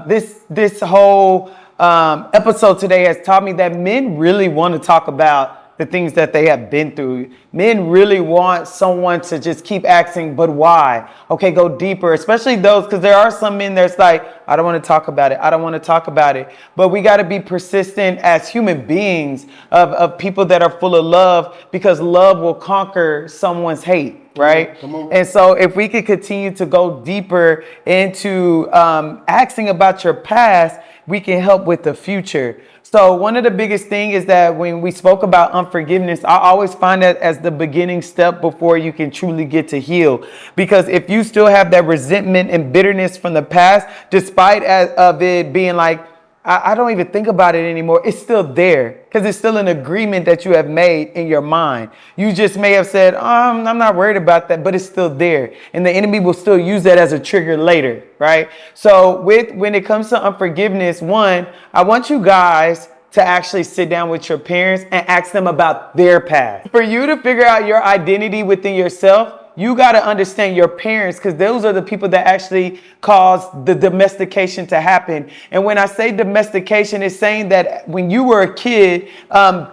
This whole episode today has taught me that men really want to talk about the things that they have been through. Men really want someone to just keep asking, but why? Okay, go deeper, especially those, because there are some men that's like, I don't want to talk about it. I don't want to talk about it. But we got to be persistent as human beings of people that are full of love, because love will conquer someone's hate. Right? And so if we could continue to go deeper into asking about your past, we can help with the future. So one of the biggest things is that when we spoke about unforgiveness, I always find that as the beginning step before you can truly get to heal. Because if you still have that resentment and bitterness from the past, despite of it being like, I don't even think about it anymore, it's still there because it's still an agreement that you have made in your mind. You just may have said, I'm not worried about that, but it's still there. And the enemy will still use that as a trigger later, right? So when it comes to unforgiveness, one, I want you guys to actually sit down with your parents and ask them about their past. For you to figure out your identity within yourself, you got to understand your parents, because those are the people that actually caused the domestication to happen. And when I say domestication, it's saying that when you were a kid,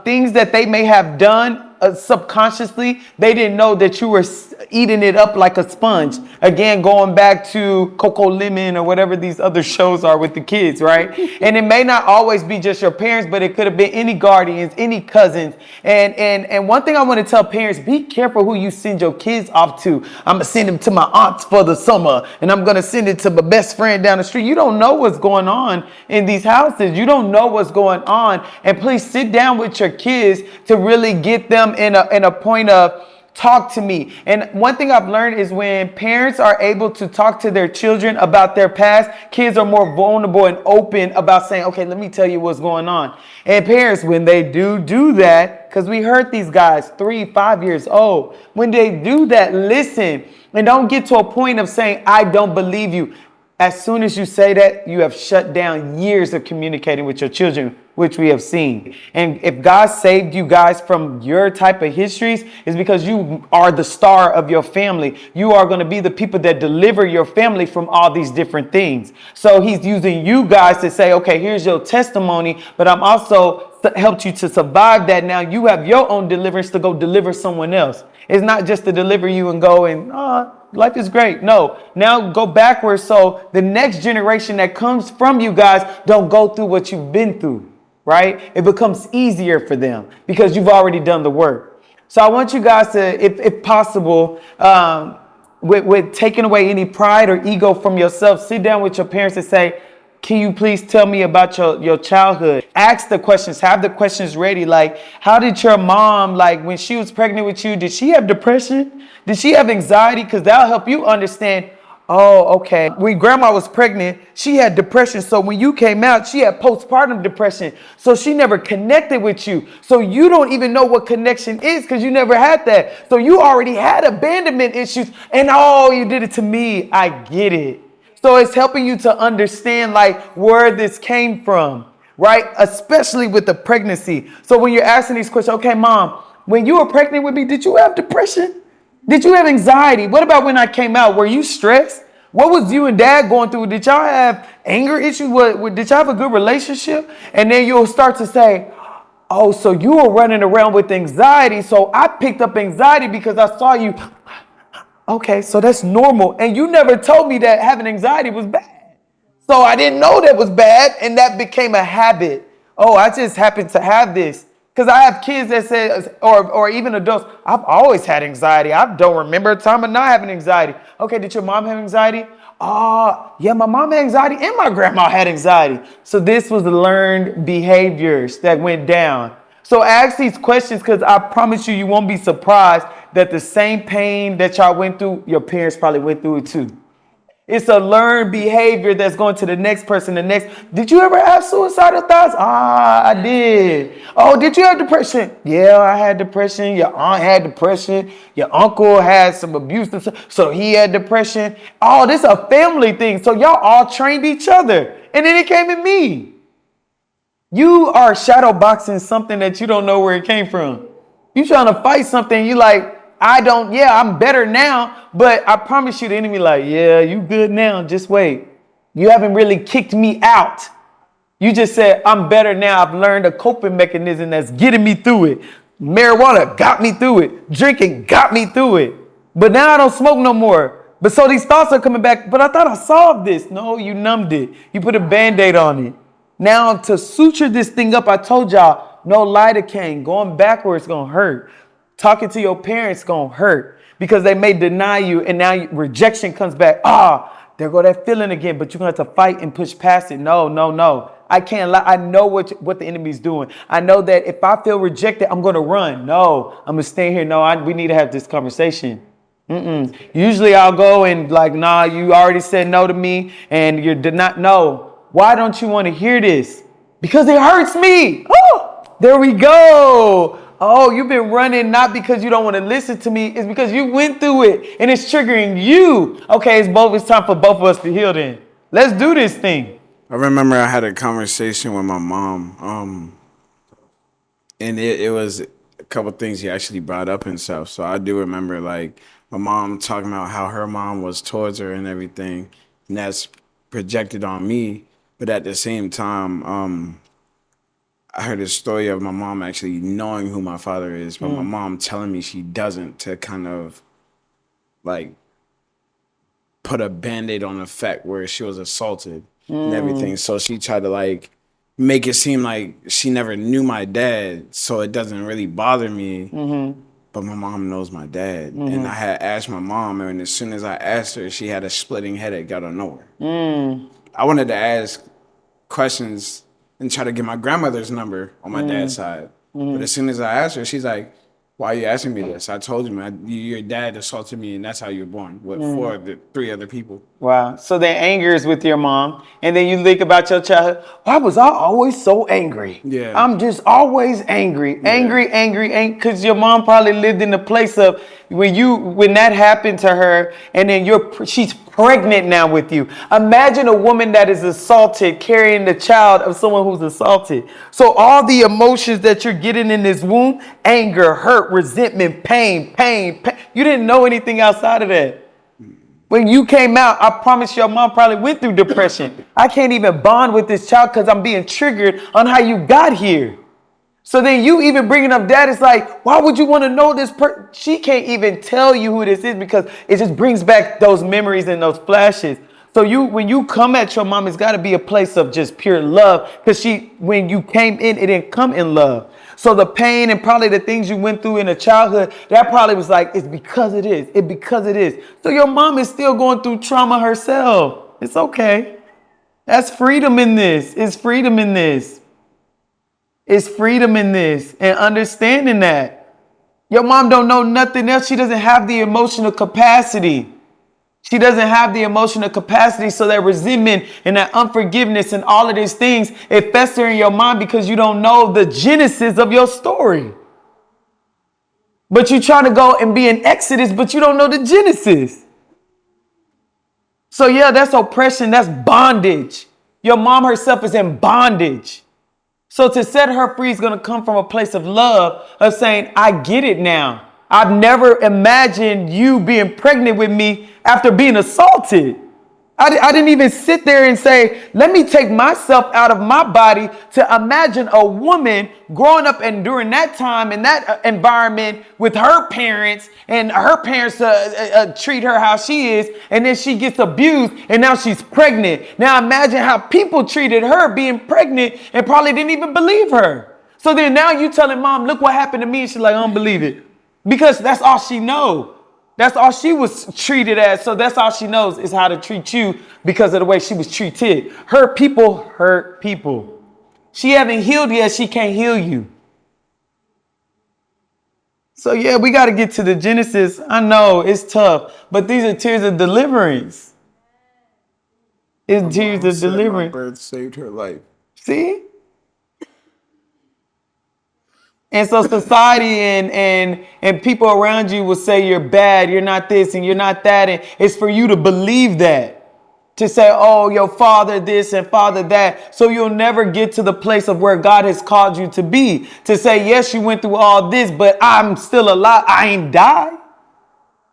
things that they may have done subconsciously, they didn't know that you were eating it up like a sponge. Again, going back to Coco Lemon or whatever these other shows are with the kids, right? And it may not always be just your parents, but it could have been any guardians, any cousins. And one thing I want to tell parents, be careful who you send your kids off to. I'm going to send them to my aunts for the summer, and I'm going to send it to my best friend down the street. You don't know what's going on in these houses. You don't know what's going on. And please sit down with your kids to really get them in a point of talk to me. And one thing I've learned is when parents are able to talk to their children about their past, kids are more vulnerable and open about saying, okay, let me tell you what's going on. And parents, when they do that, because we heard these guys 3, 5 years old, when they do that, listen and don't get to a point of saying, I don't believe you. As soon as you say that, you have shut down years of communicating with your children, which we have seen. And if God saved you guys from your type of histories, it's because you are the star of your family. You are going to be the people that deliver your family from all these different things. So he's using you guys to say, okay, here's your testimony, but I'm also helped you to survive that. Now you have your own deliverance to go deliver someone else. It's not just to deliver you and go and, life is great. No, now go backwards so the next generation that comes from you guys don't go through what you've been through, right? It becomes easier for them because you've already done the work. So I want you guys to, if possible, with taking away any pride or ego from yourself, sit down with your parents and say, can you please tell me about your childhood? Ask the questions. Have the questions ready. Like, how did your mom, like when she was pregnant with you, did she have depression? Did she have anxiety? Because that'll help you understand, oh, okay. When grandma was pregnant, she had depression. So when you came out, she had postpartum depression. So she never connected with you. So you don't even know what connection is because you never had that. So you already had abandonment issues. And oh, you did it to me. I get it. So it's helping you to understand like where this came from, right? Especially with the pregnancy. So when you're asking these questions, okay, mom, when you were pregnant with me, did you have depression? Did you have anxiety? What about when I came out? Were you stressed? What was you and dad going through? Did y'all have anger issues? Did y'all have a good relationship? And then you'll start to say, oh, so you were running around with anxiety. So I picked up anxiety because I saw you. Okay, so that's normal. And you never told me that having anxiety was bad. So I didn't know that was bad. And that became a habit. Oh, I just happened to have this. Because I have kids that say, or even adults, I've always had anxiety. I don't remember a time of not having anxiety. Okay, did your mom have anxiety? Yeah, my mom had anxiety and my grandma had anxiety. So this was the learned behaviors that went down. So ask these questions because I promise you, you won't be surprised that the same pain that y'all went through, your parents probably went through it too. It's a learned behavior that's going to the next person, the next. Did you ever have suicidal thoughts? I did. Oh, did you have depression? Yeah, I had depression. Your aunt had depression. Your uncle had some abuse, so he had depression. Oh, this is a family thing. So y'all all trained each other. And then it came in me. You are shadow boxing something that you don't know where it came from. You trying to fight something, you like, I'm better now, but I promise you the enemy like, yeah, you good now, just wait. You haven't really kicked me out. You just said, I'm better now. I've learned a coping mechanism that's getting me through it. Marijuana got me through it. Drinking got me through it. But now I don't smoke no more. But so these thoughts are coming back, but I thought I solved this. No, you numbed it. You put a Band-Aid on it. Now to suture this thing up, I told y'all, no lidocaine. Going backwards gonna hurt. Talking to your parents gonna hurt because they may deny you, and now rejection comes back. There go that feeling again. But you're gonna have to fight and push past it. No. I can't lie. I know what the enemy's doing. I know that if I feel rejected, I'm gonna run. No, I'm gonna stay here. No, we need to have this conversation. Usually I'll go and like, nah, you already said no to me, and you did not know. Why don't you want to hear this? Because it hurts me. Oh, there we go. Oh, you've been running not because you don't want to listen to me. It's because you went through it and it's triggering you. Okay, it's time for both of us to heal then. Let's do this thing. I remember I had a conversation with my mom, and it was a couple things he actually brought up himself. So I do remember like my mom talking about how her mom was towards her and everything, and that's projected on me. But at the same time, I heard a story of my mom actually knowing who my father is, but my mom telling me she doesn't, to kind of like put a band-aid on the fact where she was assaulted and everything. So she tried to like make it seem like she never knew my dad, so it doesn't really bother me. But my mom knows my dad. And I had asked my mom, and as soon as I asked her, she had a splitting headache out of nowhere. I wanted to ask questions and try to get my grandmother's number on my dad's side. But as soon as I asked her, she's like, why are you asking me this? I told you, man, your dad assaulted me, and that's how you were born with three other people. Wow. So the anger is with your mom. And then you think about your childhood. Why was I always so angry? Yeah. I'm just always angry. Angry. Because your mom probably lived in the place of when that happened to her, and then she's pregnant now with you. Imagine a woman that is assaulted carrying the child of someone who's assaulted. So all the emotions that you're getting in this womb, anger, hurt, resentment, pain. You didn't know anything outside of that. When you came out, I promise your mom probably went through depression. I can't even bond with this child because I'm being triggered on how you got here. So then you even bringing up dad, it's like, why would you want to know this person? She can't even tell you who this is because it just brings back those memories and those flashes. So when you come at your mom, it's got to be a place of just pure love, because when you came in, it didn't come in love. So the pain and probably the things you went through in the childhood, that probably was like, it's because it is. Because it is. So your mom is still going through trauma herself. It's okay. That's freedom in this. It's freedom in this. It's freedom in this, and understanding that your mom don't know nothing else. She doesn't have the emotional capacity. So that resentment and that unforgiveness and all of these things, it fester in your mind because you don't know the genesis of your story. But you try to go and be in Exodus, but you don't know the Genesis. So yeah, that's oppression. That's bondage. Your mom herself is in bondage. So to set her free is going to come from a place of love, of saying, I get it now. I've never imagined you being pregnant with me after being assaulted. I didn't even sit there and say, let me take myself out of my body to imagine a woman growing up and during that time in that environment with her parents, and her parents treat her how she is, and then she gets abused and now she's pregnant. Now imagine how people treated her being pregnant and probably didn't even believe her. So then now you telling mom, look what happened to me, and she's like, I don't believe it. Because that's all she knows. That's all she was treated as. So that's all she knows is how to treat you because of the way she was treated. Hurt people hurt people. She haven't healed yet. She can't heal you. So yeah, we got to get to the Genesis. I know it's tough, but these are tears of deliverance. It's tears of deliverance. My birth saved her life. See? And so society and people around you will say you're bad, you're not this and you're not that. And it's for you to believe that. To say, oh, your father this and father that. So you'll never get to the place of where God has called you to be. To say, yes, you went through all this, but I'm still alive. I ain't died.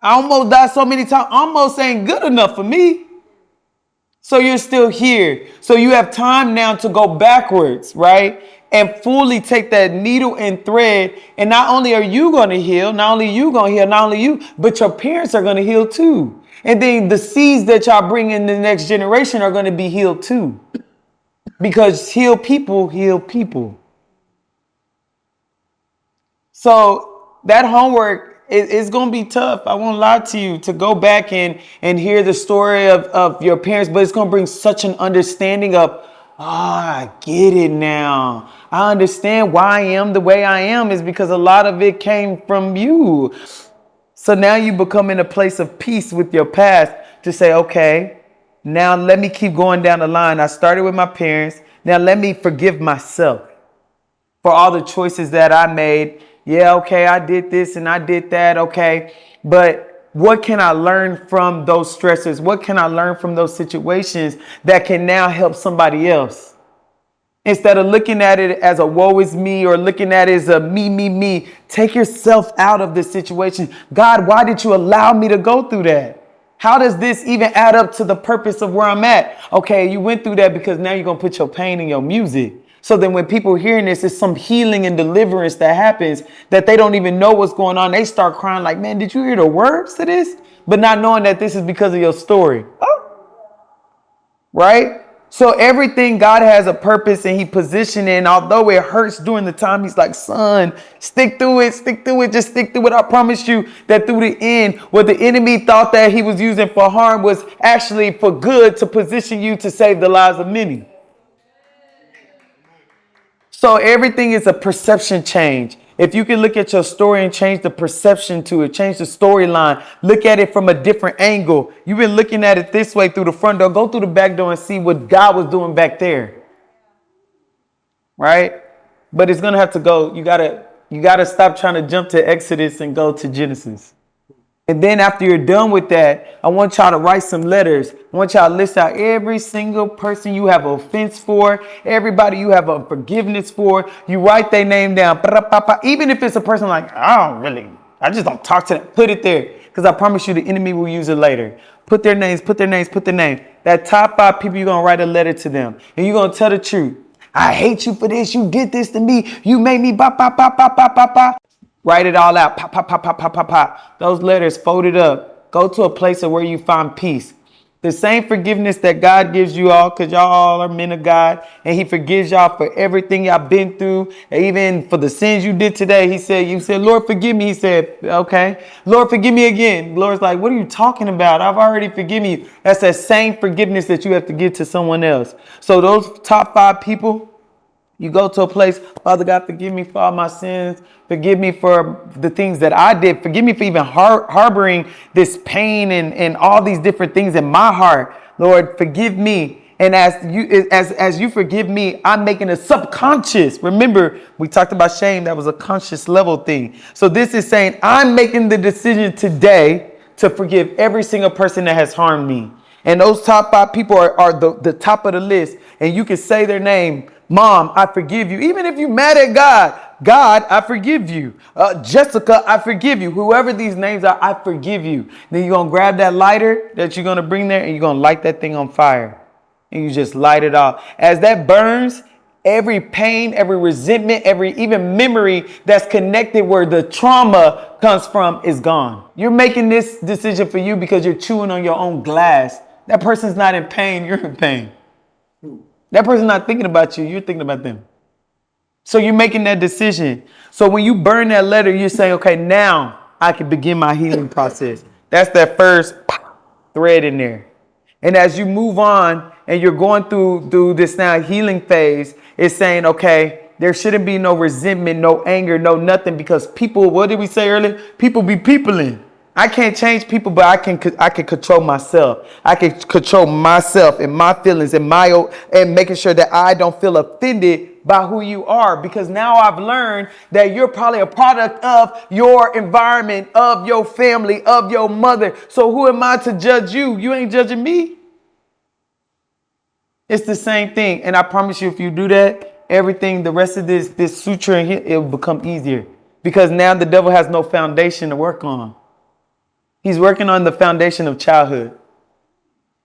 I almost died so many times. Almost ain't good enough for me. So you're still here. So you have time now to go backwards, right? And fully take that needle and thread. And not only are you going to heal, not only you, but your parents are going to heal too. And then the seeds that y'all bring in the next generation are going to be healed too. Because heal people heal people. So that homework is going to be tough. I won't lie to you, to go back and hear the story of your parents, but it's going to bring such an understanding of, I get it now. I understand why I am the way I am is because a lot of it came from you. So now you become in a place of peace with your past to say, okay, now let me keep going down the line. I started with my parents. Now let me forgive myself for all the choices that I made. Yeah, okay, I did this and I did that. Okay, but what can I learn from those stressors? What can I learn from those situations that can now help somebody else? Instead of looking at it as a woe is me or looking at it as a me, take yourself out of this situation. God, why did you allow me to go through that? How does this even add up to the purpose of where I'm at? Okay, you went through that because now you're going to put your pain in your music. So then when people hearing this, it's some healing and deliverance that happens that they don't even know what's going on. They start crying like, man, did you hear the words to this? but not knowing that this is because of your story. Right? So everything, God has a purpose and he positioned it. And although it hurts during the time, he's like, son, stick through it, just stick through it. I promise you that through the end, what the enemy thought that he was using for harm was actually for good to position you to save the lives of many. So everything is a perception change. If you can look at your story and change the perception to it, change the storyline, look at it from a different angle. You've been looking at it this way through the front door. Go through the back door and see what God was doing back there. Right? But it's going to have to go. You gotta stop trying to jump to Exodus and go to Genesis. And then after you're done with that, I want y'all to write some letters. I want y'all to list out every single person you have offense for, everybody you have forgiveness for. You write their name down. Even if it's a person like, I just don't talk to them. Put it there. Because I promise you the enemy will use it later. Put their names. That top 5 people, you're going to write a letter to them. And you're going to tell the truth. I hate you for this. You did this to me. You made me Write it all out. Pop. Those letters folded up. Go to a place of where you find peace. The same forgiveness that God gives you all, because y'all all are men of God, and he forgives y'all for everything y'all been through, and even for the sins you did today. You said, Lord, forgive me. He said, okay. Lord, forgive me again. Lord's like, what are you talking about? I've already forgiven you. That's that same forgiveness that you have to give to someone else. So those top 5 people, you go to a place, Father God, forgive me for all my sins. Forgive me for the things that I did. Forgive me for even harboring this pain and all these different things in my heart. Lord, forgive me. And as you forgive me, I'm making a subconscious. Remember, we talked about shame. That was a conscious level thing. So this is saying I'm making the decision today to forgive every single person that has harmed me. And those top 5 people are the top of the list. And you can say their name. Mom, I forgive you. Even if you're mad at God, I forgive you. Jessica, I forgive you. Whoever these names are, I forgive you. Then you're going to grab that lighter that you're going to bring there and you're going to light that thing on fire. And you just light it off. As that burns, every pain, every resentment, every even memory that's connected where the trauma comes from is gone. You're making this decision for you because you're chewing on your own glass. That person's not in pain. You're in pain. That person's not thinking about you. You're thinking about them. So you're making that decision. So when you burn that letter, you're saying, okay, now I can begin my healing process. That's that first thread in there. And as you move on and you're going through this now healing phase, it's saying, okay, there shouldn't be no resentment, no anger, no nothing, because people, what did we say earlier? People be peopling. I can't change people, but I can control myself. I can control myself and my feelings and making sure that I don't feel offended by who you are, because now I've learned that you're probably a product of your environment, of your family, of your mother. So who am I to judge you? You ain't judging me. It's the same thing. And I promise you, if you do that, everything, the rest of this suture in here, it will become easier, because now the devil has no foundation to work on. He's working on the foundation of childhood.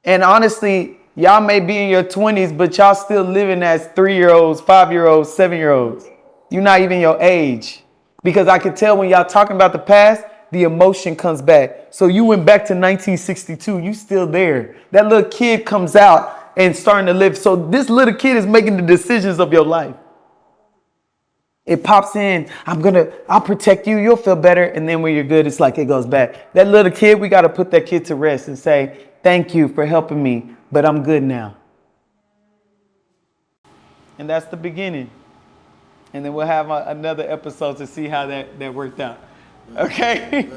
And honestly, y'all may be in your 20s, but y'all still living as 3-year-olds, 5-year-olds, 7-year-olds. You're not even your age. Because I can tell when y'all talking about the past, the emotion comes back. So you went back to 1962. You still there. That little kid comes out and starting to live. So this little kid is making the decisions of your life. It pops in, I'll protect you, you'll feel better. And then when you're good, it's like it goes back. That little kid, we got to put that kid to rest and say, thank you for helping me, but I'm good now. And that's the beginning. And then we'll have another episode to see how that worked out. Okay?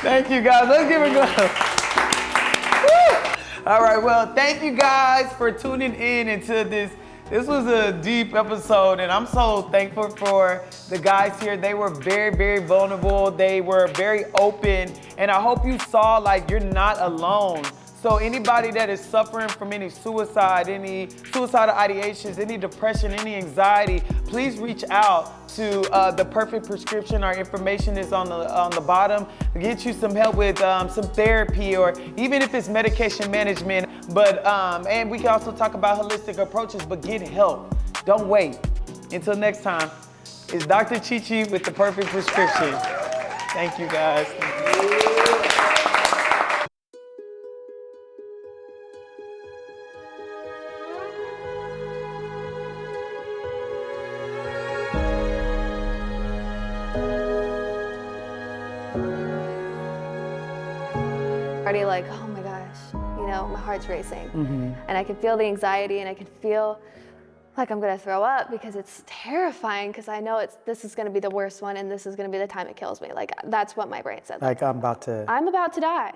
Thank you, guys. Let's give it a go. All right, well, thank you guys for tuning in into this. This was a deep episode, and I'm so thankful for the guys here. They were very, very vulnerable. They were very open, and I hope you saw like you're not alone. So anybody that is suffering from any suicidal ideations, any depression, any anxiety, please reach out to The Perfect Prescription. Our information is on the bottom. Get you some help with some therapy, or even if it's medication management. But and we can also talk about holistic approaches, but get help. Don't wait. Until next time, it's Dr. Chi Chi with The Perfect Prescription. Thank you, guys. Thank you. Already like, oh my gosh, you know, my heart's racing. And I can feel the anxiety and I can feel like I'm gonna throw up because it's terrifying because I know this is gonna be the worst one and this is gonna be the time it kills me. Like that's what my brain said. Like I'm about to die.